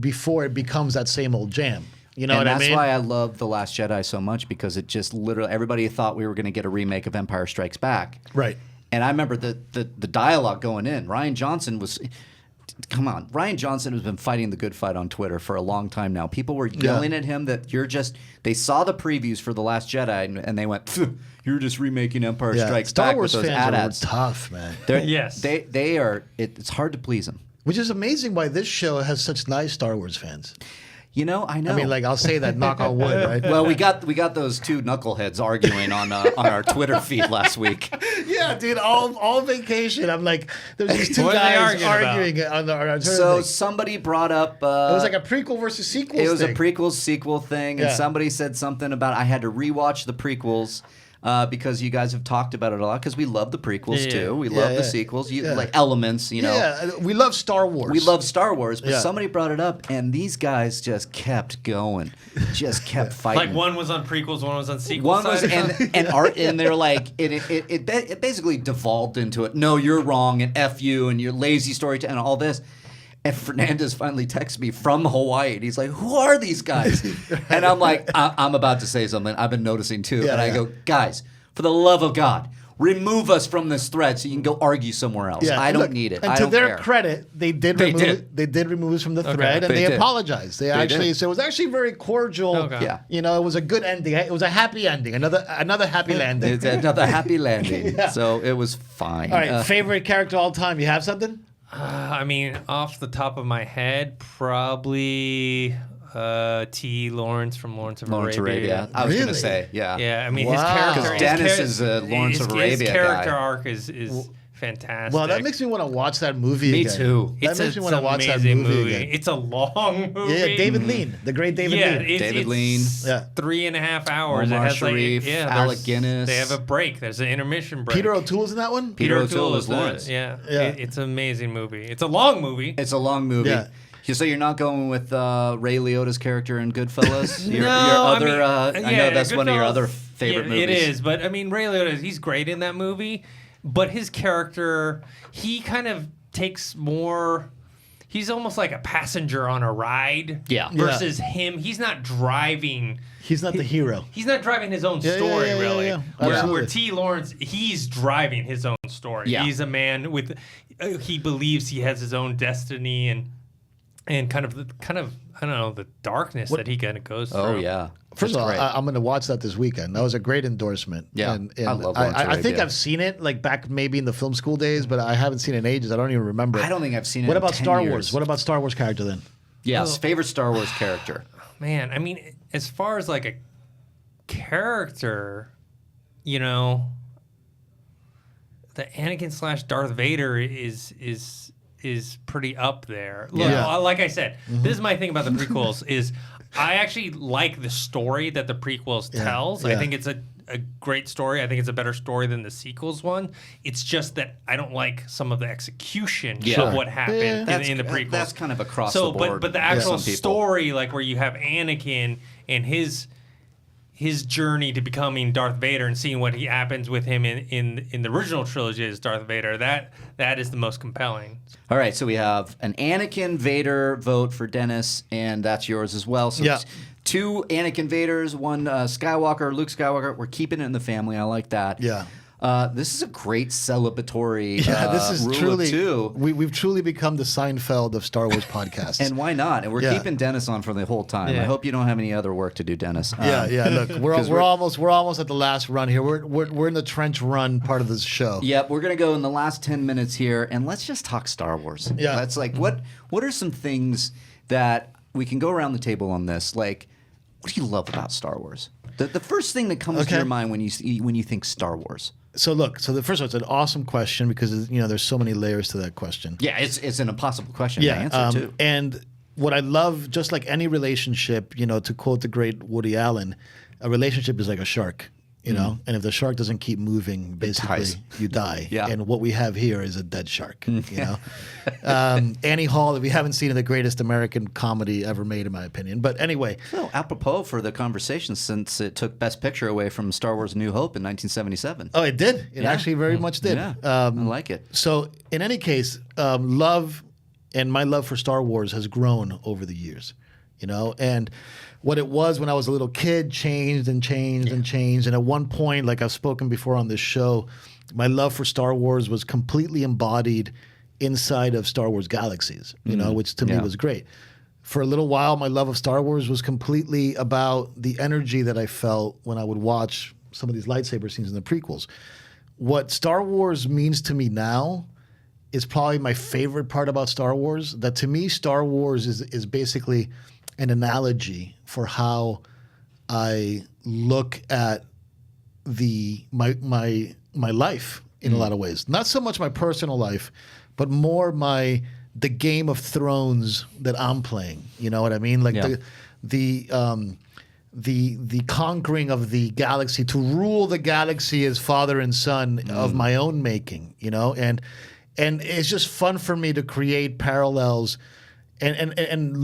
before it becomes that same old jam? You know what I mean? And that's why I love The Last Jedi so much, because it just literally, everybody thought we were going to get a remake of Empire Strikes Back. Right. And I remember the dialogue going in. Rian Johnson was... Come on. Rian Johnson has been fighting the good fight on Twitter for a long time now. People were yelling at him that they saw the previews for The Last Jedi and they went, you're just remaking Empire Strikes Back with those fans are tough, man. Yes. They are, it's hard to please them. Which is amazing why this show has such nice Star Wars fans. You know, I know. I mean, like, I'll say that, knock on wood, right? Well, we got those two knuckleheads arguing on our Twitter feed last week. Yeah, dude, all vacation. I'm like, there's these two What are guys they arguing on our Twitter So thing. somebody brought up... it was like a prequel versus sequel thing. It was a prequel-sequel thing, and Yeah. somebody said something about I had to rewatch the prequels because you guys have talked about it a lot, because we love the prequels, too. We love the sequels. Like elements, you know. Yeah, we love Star Wars. We love Star Wars, but Yeah. somebody brought it up, and these guys just kept going, just kept fighting. Like one was on prequels, one was on sequels. One was and they're like it basically devolved into it. No, you're wrong, and F you, and you're lazy storytelling, and all this. And Fernandez finally texts me from Hawaii, and he's like, "Who are these guys?" And I'm like, "I'm about to say something. I've been noticing too." Yeah, and I go, "Guys, for the love of God, remove us from this thread so you can go argue somewhere else. I don't need it. And I to don't their care." credit, they did remove us from the thread, and They they did. apologized. They actually did. so it was actually very cordial. Okay. Yeah. You know, it was a good ending. It was a happy ending. Another happy landing. It's another happy landing. So it was fine. All right, favorite character all time. You have something? I mean, off the top of my head, probably T. Lawrence from Lawrence of Arabia. I was Really? gonna say, yeah. Yeah, I mean, his Wow. character. 'Cause Dennis is a Lawrence of Arabia His character guy. arc is fantastic. Well, that makes me want to watch that movie Me again. too. That makes me want to watch that movie again. It's a long movie. Yeah, David Lean, the great David Yeah, Lean. David Lean. Yeah. 3.5 hours. Omar it has Sharif, like, Alec there's- Guinness. They have a break. There's an intermission break. Peter O'Toole's in that one? Peter O'Toole is the- Lawrence. Yeah, Yeah. It's an amazing movie. It's a long movie. It's a long movie. Yeah. So you're not going with Ray Liotta's character in Goodfellas? Your No, other, I mean, I know that's one of your Goodfellas- other favorite yeah, movies. It is, but I mean, Ray Liotta, he's great in that movie, but his character, he kind of takes more. He's almost like a passenger on a ride. Yeah. Versus him, he's not driving. He's not the hero. He's not driving his own Yeah, story, yeah, yeah, really. yeah. Where Absolutely. T. Lawrence, he's driving his own story. Yeah. He's a man with, he believes he has his own destiny and kind of I don't know, the darkness that he kind of goes through. Oh, yeah. First That's of all, great. I'm going to watch that this weekend. That was a great endorsement. Yeah, and I love Lawrence I think Arabia. I've seen it like back maybe in the film school days, but I haven't seen it in ages. I don't even remember it. I don't think I've seen it What in about 10 Star years. Wars? What about Star Wars character then? Yes, favorite Star Wars character. Man, I mean, as far as like a character, you know, the Anakin / Darth Vader is pretty up there. Look, Yeah. like I said, this is my thing about the prequels is I actually like the story that the prequels tells. I yeah. think it's a great story. I think it's a better story than the sequels one. It's just that I don't like some of the execution of what happened in the prequels. That's kind of across the board. But the for actual some people. story, like where you have Anakin and his journey to becoming Darth Vader and seeing what happens with him in the original trilogy as Darth Vader, that is the most compelling. All right, so we have an Anakin Vader vote for Dennis, and that's yours as well. So Yeah. it's 2 Anakin Vaders, 1 Skywalker, Luke Skywalker. We're keeping it in the family. I like that. Yeah. This is a great celebratory Yeah, this is rule truly of 2. We've truly become the Seinfeld of Star Wars podcasts. And why not? And we're Yeah. keeping Dennis on for the whole time. Yeah. I hope you don't have any other work to do, Dennis. yeah. Look, we're 'cause almost at the last run here. We're in the trench run part of this show. Yep, we're gonna go in the last 10 minutes here, and let's just talk Star Wars. Yeah. That's like what are some things that we can go around the table on this? Like, what do you love about Star Wars? The first thing that comes to your mind when you think Star Wars. So the first one, it's an awesome question because there's so many layers to that question. Yeah, it's an impossible question to answer too. And what I love, just like any relationship, to quote the great Woody Allen, a relationship is like a shark. And if the shark doesn't keep moving, basically dies. you die. Yeah. And what we have here is a dead shark. Annie Hall, if you haven't seen it, the greatest American comedy ever made, in my opinion. But anyway, So apropos for the conversation, since it took Best Picture away from Star Wars: A New Hope in 1977. oh, it did. It Yeah. actually very much did. Yeah, I like it. So in any case, love and my love for Star Wars has grown over the years. And what it was when I was a little kid changed and changed and changed. And at one point, like I've spoken before on this show, my love for Star Wars was completely embodied inside of Star Wars Galaxies, which to me was great. For a little while, my love of Star Wars was completely about the energy that I felt when I would watch some of these lightsaber scenes in the prequels. What Star Wars means to me now is probably my favorite part about Star Wars. That to me, Star Wars is basically an analogy for how I look at my life in a lot of ways. Not so much my personal life, but more the Game of Thrones that I'm playing. You know what I mean? Like the conquering of the galaxy, to rule the galaxy as father and son of my own making. And it's just fun for me to create parallels and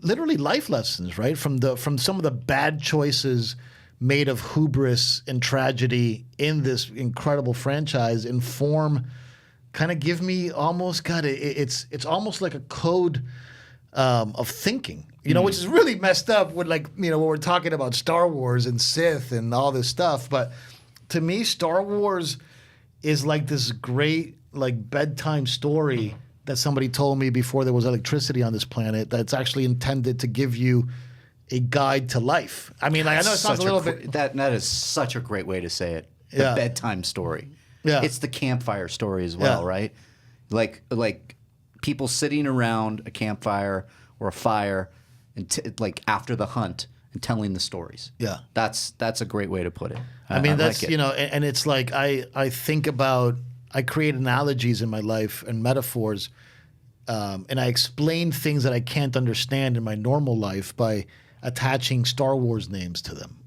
literally life lessons, right? From some of the bad choices made of hubris and tragedy in this incredible franchise kind of give me almost it's almost like a code of thinking, which is really messed up when when we're talking about Star Wars and Sith and all this stuff. But to me, Star Wars is like this great bedtime story that somebody told me before there was electricity on this planet, that's actually intended to give you a guide to life. I mean, I know it sounds a little bit... That is such a great way to say it. The bedtime story. Yeah. It's the campfire story as well, right? Like people sitting around a campfire or a fire and after the hunt and telling the stories. Yeah. That's a great way to put it. I mean, that's, like and it's like I think about, I create analogies in my life and metaphors, and I explain things that I can't understand in my normal life by attaching Star Wars names to them.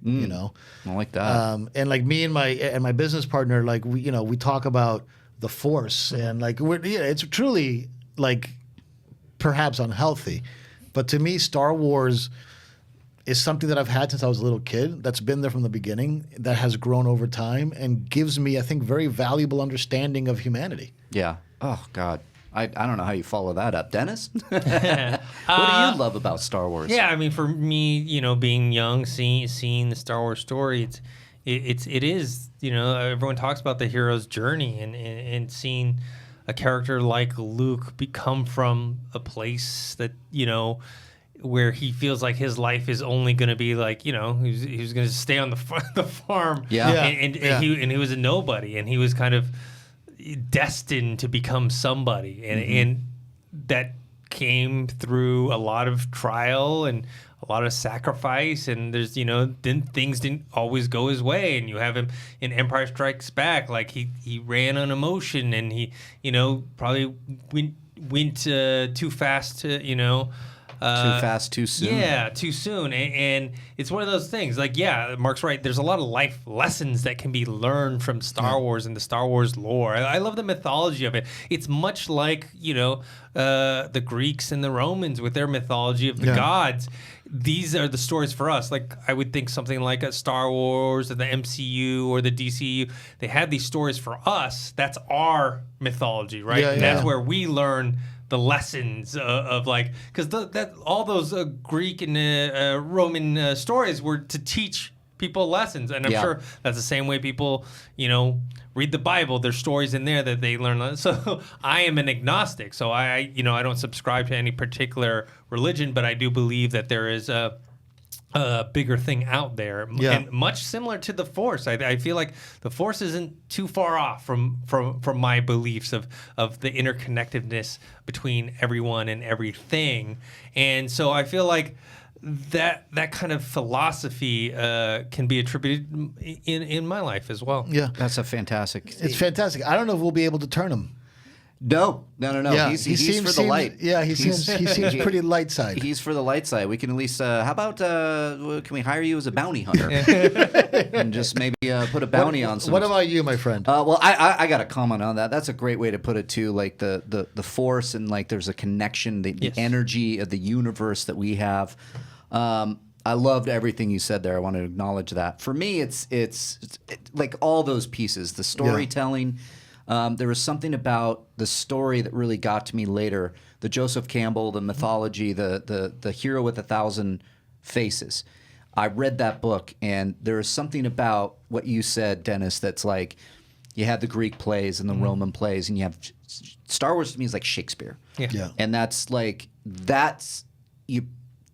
I like that. And like me and my business partner, like we talk about the Force, and it's truly perhaps unhealthy, but to me, Star Wars is something that I've had since I was a little kid, that's been there from the beginning, that has grown over time, and gives me, I think, very valuable understanding of humanity. Yeah. Oh, God. I don't know how you follow that up. Dennis? What do you love about Star Wars? Yeah, I mean, for me, being young, seeing the Star Wars story, it is, everyone talks about the hero's journey, and seeing a character like Luke become from a place that, where he feels like his life is only going to be he was going to stay on the farm. And he was a nobody, and he was kind of destined to become somebody, and that came through a lot of trial and a lot of sacrifice, and there's things didn't always go his way, and you have him in Empire Strikes Back, he ran on emotion, and he probably went too fast to too fast, too soon. Yeah, too soon. And it's one of those things. Mark's right. There's a lot of life lessons that can be learned from Star Wars and the Star Wars lore. I love the mythology of it. It's much like, the Greeks and the Romans with their mythology of the gods. These are the stories for us. I would think something like a Star Wars or the MCU or the DCU. They have these stories for us. That's our mythology, right? And that's where we learn the lessons of because all those Greek and Roman stories were to teach people lessons, and I'm sure that's the same way people read the Bible. There's stories in there that they learn. So I am an agnostic, so I don't subscribe to any particular religion, but I do believe that there is a bigger thing out there, and much similar to the Force. I feel like the Force isn't too far off from my beliefs of the interconnectedness between everyone and everything, and so I feel like that kind of philosophy can be attributed in my life as well. Yeah, that's a fantastic. It's fantastic. I don't know if we'll be able to turn him. No. Yeah, he's for the light. Yeah, he seems pretty light side. He's for the light side. We can at least. How about? Can we hire you as a bounty hunter and just maybe put a bounty on some? What about you, my friend? Well, I got a comment on that. That's a great way to put it too. Like the Force, and there's a connection, the energy of the universe that we have. I loved everything you said there. I want to acknowledge that. For me, it's like all those pieces, the storytelling. There was something about the story that really got to me later. The Joseph Campbell, the mythology, the hero with 1,000 faces. I read that book, and there is something about what you said, Dennis, that's like you have the Greek plays and the Roman plays, and you have Star Wars to me is like Shakespeare. Yeah. And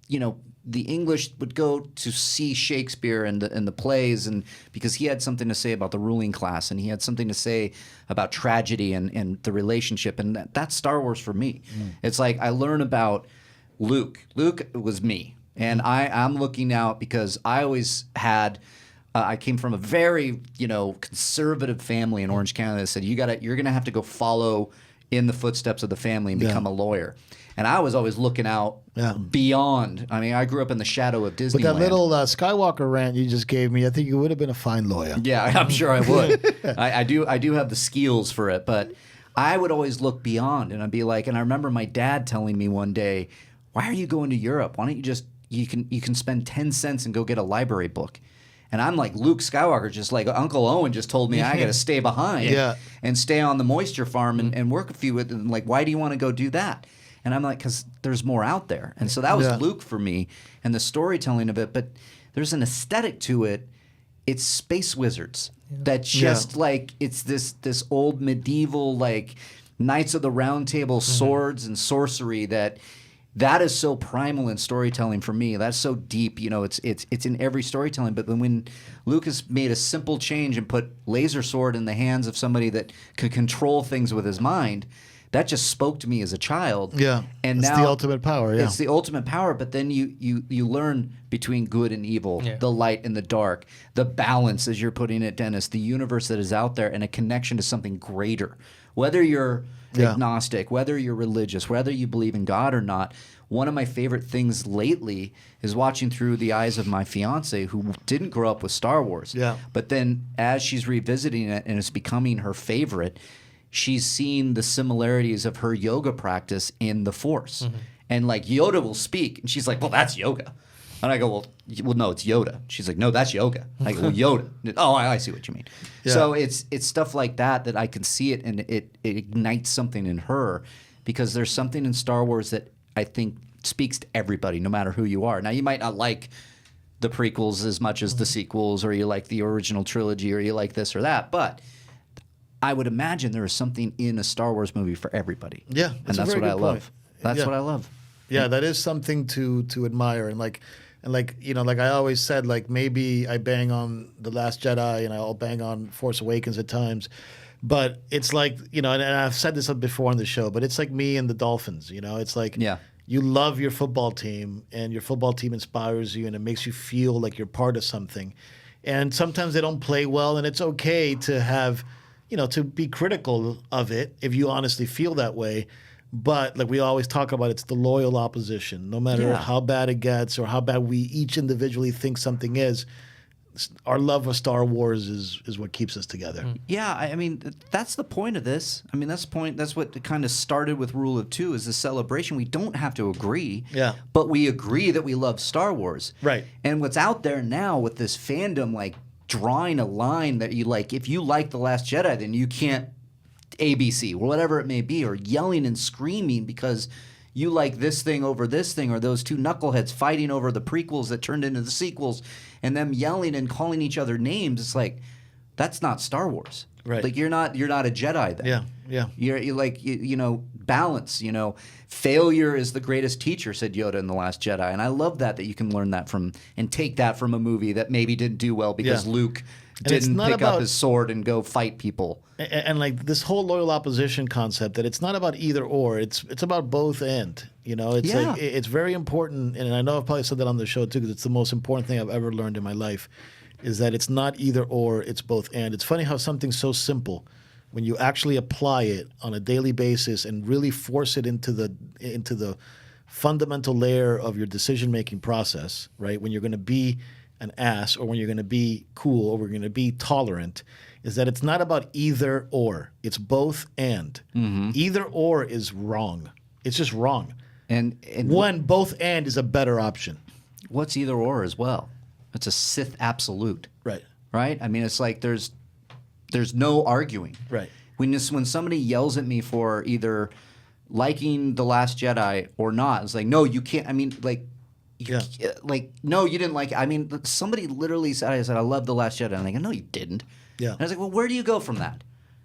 you know, the English would go to see Shakespeare and the plays, and because he had something to say about the ruling class, and he had something to say about tragedy and the relationship, and that's Star Wars for me. It's like I learn about Luke. Luke was me, and I'm looking out because I always had. I came from a very conservative family in Orange County that said you're gonna have to go follow in the footsteps of the family and become a lawyer. And I was always looking out beyond. I mean, I grew up in the shadow of Disneyland. With that little Skywalker rant you just gave me, I think you would have been a fine lawyer. Yeah, I'm sure I would. I do have the skills for it, but I would always look beyond, and I'd be like, and I remember my dad telling me one day, "Why are you going to Europe? Why don't you just you can spend 10 cents and go get a library book?" And I'm like Luke Skywalker, just like Uncle Owen just told me I got to stay behind and stay on the moisture farm and work a few. And like, why do you want to go do that? And I'm like, because there's more out there. And so that was Luke for me and the storytelling of it. But there's an aesthetic to it. It's space wizards. That's just like, it's this old medieval, like Knights of the Round Table swords and sorcery that is so primal in storytelling for me. That's so deep. It's in every storytelling. But when Lucas made a simple change and put laser sword in the hands of somebody that could control things with his mind, that just spoke to me as a child. Yeah, and it's now the ultimate power. Yeah, it's the ultimate power. But then you learn between good and evil, the light and the dark, the balance, as you're putting it, Dennis, the universe that is out there, and a connection to something greater. Whether you're agnostic, whether you're religious, whether you believe in God or not, one of my favorite things lately is watching through the eyes of my fiance who didn't grow up with Star Wars. Yeah. But then as she's revisiting it and it's becoming her favorite, she's seen the similarities of her yoga practice in the Force. And like Yoda will speak, and she's like, "Well, that's yoga." And I go, well, no, it's Yoda. She's like, "No, that's yoga." I go, "Well, Yoda." Oh, I see what you mean. Yeah. So it's stuff like that I can see it, and it ignites something in her, because there's something in Star Wars that I think speaks to everybody, no matter who you are. Now, you might not like the prequels as much as the sequels, or you like the original trilogy, or you like this or that, but I would imagine there is something in a Star Wars movie for everybody. Yeah, and that's what I love. That's what I love. Yeah, that is something to admire, and like I always said, like maybe I bang on The Last Jedi and I'll bang on Force Awakens at times, but it's like, and I've said this before on the show, but it's like me and the Dolphins. It's like you love your football team, and your football team inspires you, and it makes you feel like you're part of something. And sometimes they don't play well, and it's okay to have, to be critical of it if you honestly feel that way. But like we always talk about, it's the loyal opposition. No matter how bad it gets or how bad we each individually think something is, our love of Star Wars is what keeps us together. Yeah, I mean, that's the point of this. I mean, that's the point. That's what kind of started with Rule of Two, is the celebration. We don't have to agree, but we agree that we love Star Wars. Right. And what's out there now with this fandom, like drawing a line that you like, if you like The Last Jedi, then you can't ABC, or whatever it may be, or yelling and screaming because you like this thing over this thing, or those two knuckleheads fighting over the prequels that turned into the sequels, and them yelling and calling each other names. It's like, that's not Star Wars. Right. Like you're not a Jedi then. Yeah. You're like balance. Failure is the greatest teacher, said Yoda in The Last Jedi, and I love that you can learn that from and take that from a movie that maybe didn't do well because Luke didn't pick up his sword and go fight people. And like this whole loyal opposition concept, that it's not about either or, it's about both and. It's like it's very important, and I know I've probably said that on the show too, because it's the most important thing I've ever learned in my life, is that it's not either or, it's both and. It's funny how something so simple, when you actually apply it on a daily basis and really force it into the fundamental layer of your decision-making process, right? When you're going to be an ass, or when you're going to be cool, or we're going to be tolerant, is that it's not about either or. It's both and. Either or is wrong. It's just wrong. And both and is a better option. What's either or as well? It's a Sith absolute. Right. Right? I mean, it's like there's no arguing. Right. when somebody yells at me for either liking The Last Jedi or not, it's like, no, you can't. I mean, like. No, you didn't like it. I mean, somebody literally said, I love The Last Jedi. And I'm like, no, you didn't. Yeah. And I was like, well, where do you go from that?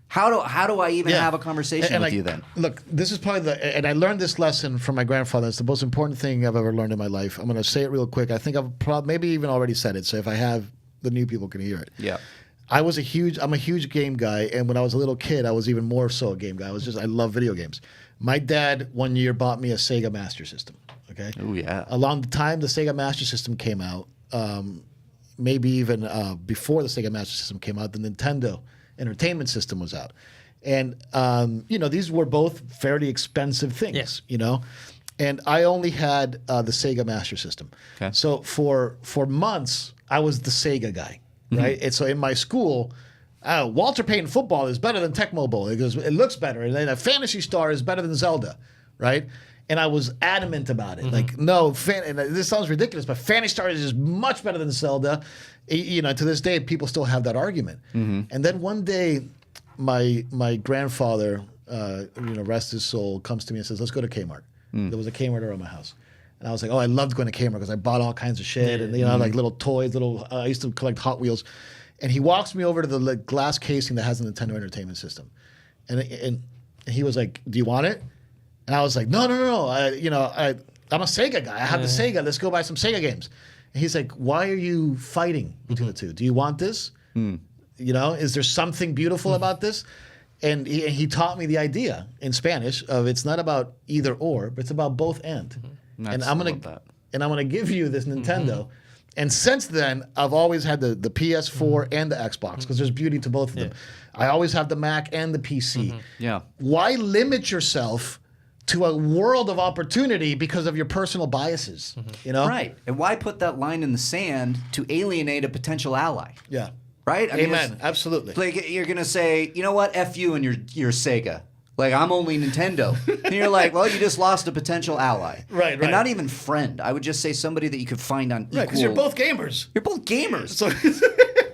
How do I even have a conversation with you then? Look, this is probably and I learned this lesson from my grandfather. It's the most important thing I've ever learned in my life. I'm going to say it real quick. I think I've maybe even already said it. So if I have, the new people can hear it. Yeah. I'm a huge game guy. And when I was a little kid, I was even more so a game guy. I love video games. My dad one year bought me a Sega Master System. Okay. Oh yeah. Along the time the Sega Master System came out, maybe even before the Sega Master System came out, the Nintendo Entertainment System was out, and these were both fairly expensive things. Yes. And I only had the Sega Master System. Okay. So for months I was the Sega guy, right? And so in my school. Walter Payton football is better than Tecmo Bowl because it looks better, and then a Phantasy Star is better than Zelda, right? And I was adamant about it. Like, no, and this sounds ridiculous, but Phantasy Star is just much better than Zelda. To this day, people still have that argument. And then one day, my grandfather, rest his soul, comes to me and says, "Let's go to Kmart." There was a Kmart around my house. And I was like, oh, I loved going to Kmart because I bought all kinds of shit and, like little toys, I used to collect Hot Wheels. And he walks me over to the glass casing that has a Nintendo Entertainment System. And he was like, "Do you want it?" And I was like, no. I'm a Sega guy. I have the Sega. Let's go buy some Sega games. And he's like, "Why are you fighting between the two? Do you want this? Is there something beautiful about this?" And he taught me the idea in Spanish of it's not about either or, but it's about both and. And I'm gonna give you this Nintendo. And since then, I've always had the PS4 and the Xbox because there's beauty to both of them. I always have the Mac and the PC. Yeah. Why limit yourself to a world of opportunity because of your personal biases? Right. And why put that line in the sand to alienate a potential ally? Yeah. Right? Amen. Absolutely. Like you're gonna say, you know what? F you and your Sega. Like, I'm only Nintendo. And you're like, well, you just lost a potential ally. Right. And not even friend. I would just say somebody that you could find on equal. Right, because you're both gamers. You're both gamers.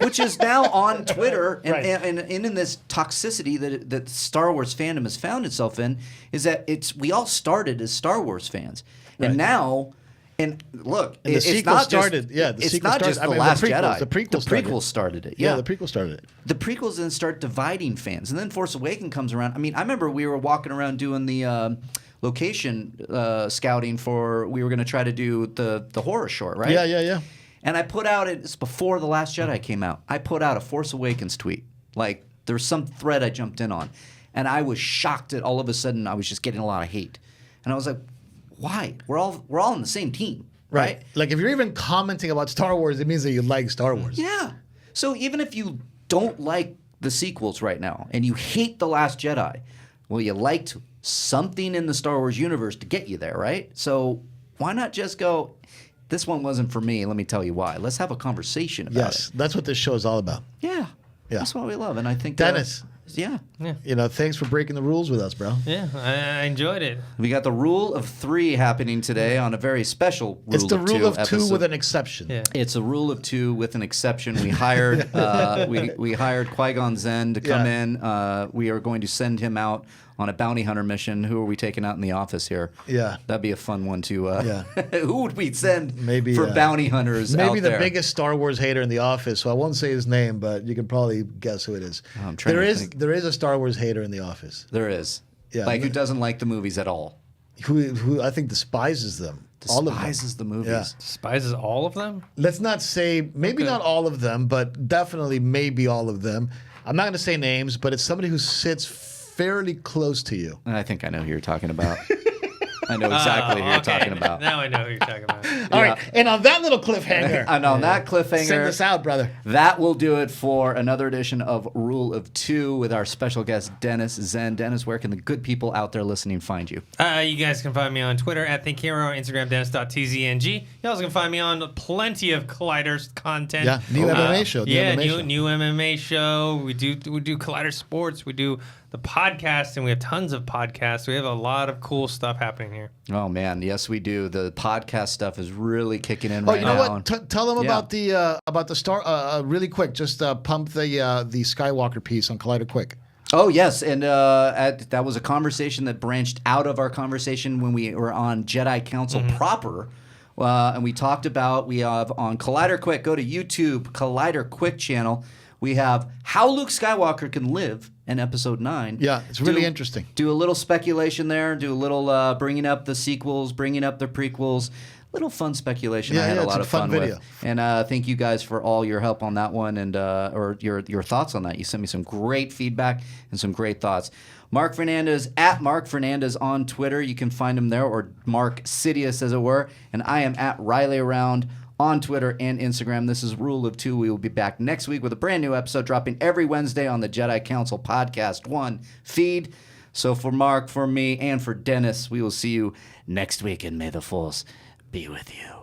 Which is now on Twitter and in this toxicity that Star Wars fandom has found itself in, is that we all started as Star Wars fans. And now... And look, and it's not started. It's not just The Last Jedi. The prequels started it. Yeah, the prequels started it. The prequels then start dividing fans, and then Force Awakens comes around. I mean, I remember we were walking around doing the location scouting for. We were going to try to do the horror short, right? Yeah. And I put out it's before The Last Jedi came out. I put out a Force Awakens tweet. Like there was some thread I jumped in on, and I was shocked that all of a sudden I was just getting a lot of hate, and I was like, why? We're all on the same team, right? Like if you're even commenting about Star Wars, it means that you like Star Wars. Yeah. So even if you don't like the sequels right now and you hate The Last Jedi, well, you liked something in the Star Wars universe to get you there, right? So why not just go, this one wasn't for me, let me tell you why. Let's have a conversation about it. Yes, that's what this show is all about. Yeah. That's what we love. And I think Dennis. Yeah. Thanks for breaking the rules with us, bro. Yeah, I enjoyed it. We got the rule of 3 happening today on a very special rule of 2 It's the rule of 2 episode. with an exception. Yeah. It's a rule of 2 with an exception. We hired we hired Qui-Gon Zen to come in. We are going to send him out on a bounty hunter mission. Who are we taking out in the office here? Yeah. That'd be a fun one to who would we send for bounty hunters out maybe there? The biggest Star Wars hater in the office, so I won't say his name, but you can probably guess who it is. I'm trying to think. There is a Star Wars hater in the office. There is. Yeah. Like who doesn't like the movies at all. Who I think despises them. All of them. Despises the movies. Yeah. Despises all of them? Let's not say, maybe not all of them, but definitely maybe all of them. I'm not going to say names, but it's somebody who sits fairly close to you. I think I know who you're talking about. I know exactly who you're talking about. Now I know who you're talking about. All right, and on that little cliffhanger. And on that cliffhanger. Send us out, brother. That will do it for another edition of Rule of 2 with our special guest, Dennis Zen. Dennis, where can the good people out there listening find you? You guys can find me on Twitter at ThinkHero, Instagram, Dennis.tzng. You also can find me on plenty of Collider content. Yeah, new MMA show. New MMA show. We do Collider Sports. We do the podcast, and we have tons of podcasts. We have a lot of cool stuff happening here. Oh man, yes we do. The podcast stuff is really kicking in right now. Oh, you know what? Tell them about the Star really quick. Just pump the Skywalker piece on Collider quick. Oh, yes. And that was a conversation that branched out of our conversation when we were on Jedi Council proper. And we talked about, we have on Collider Quick, go to YouTube, Collider Quick channel. We have How Luke Skywalker Can Live in Episode 9. Yeah, it's really interesting. Do a little speculation there, do a little bringing up the sequels, bringing up the prequels. Little fun speculation. I had a lot of fun with. And thank you guys for all your help on that one and or your thoughts on that. You sent me some great feedback and some great thoughts. Mark Fernandez, at Mark Fernandez on Twitter. You can find him there, or Mark Sidious, as it were. And I am at Riley Around on Twitter and Instagram. This is Rule of Two. We will be back next week with a brand new episode dropping every Wednesday on the Jedi Council Podcast 1 feed. So for Mark, for me, and for Dennis, we will see you next week, and may the Force be with you.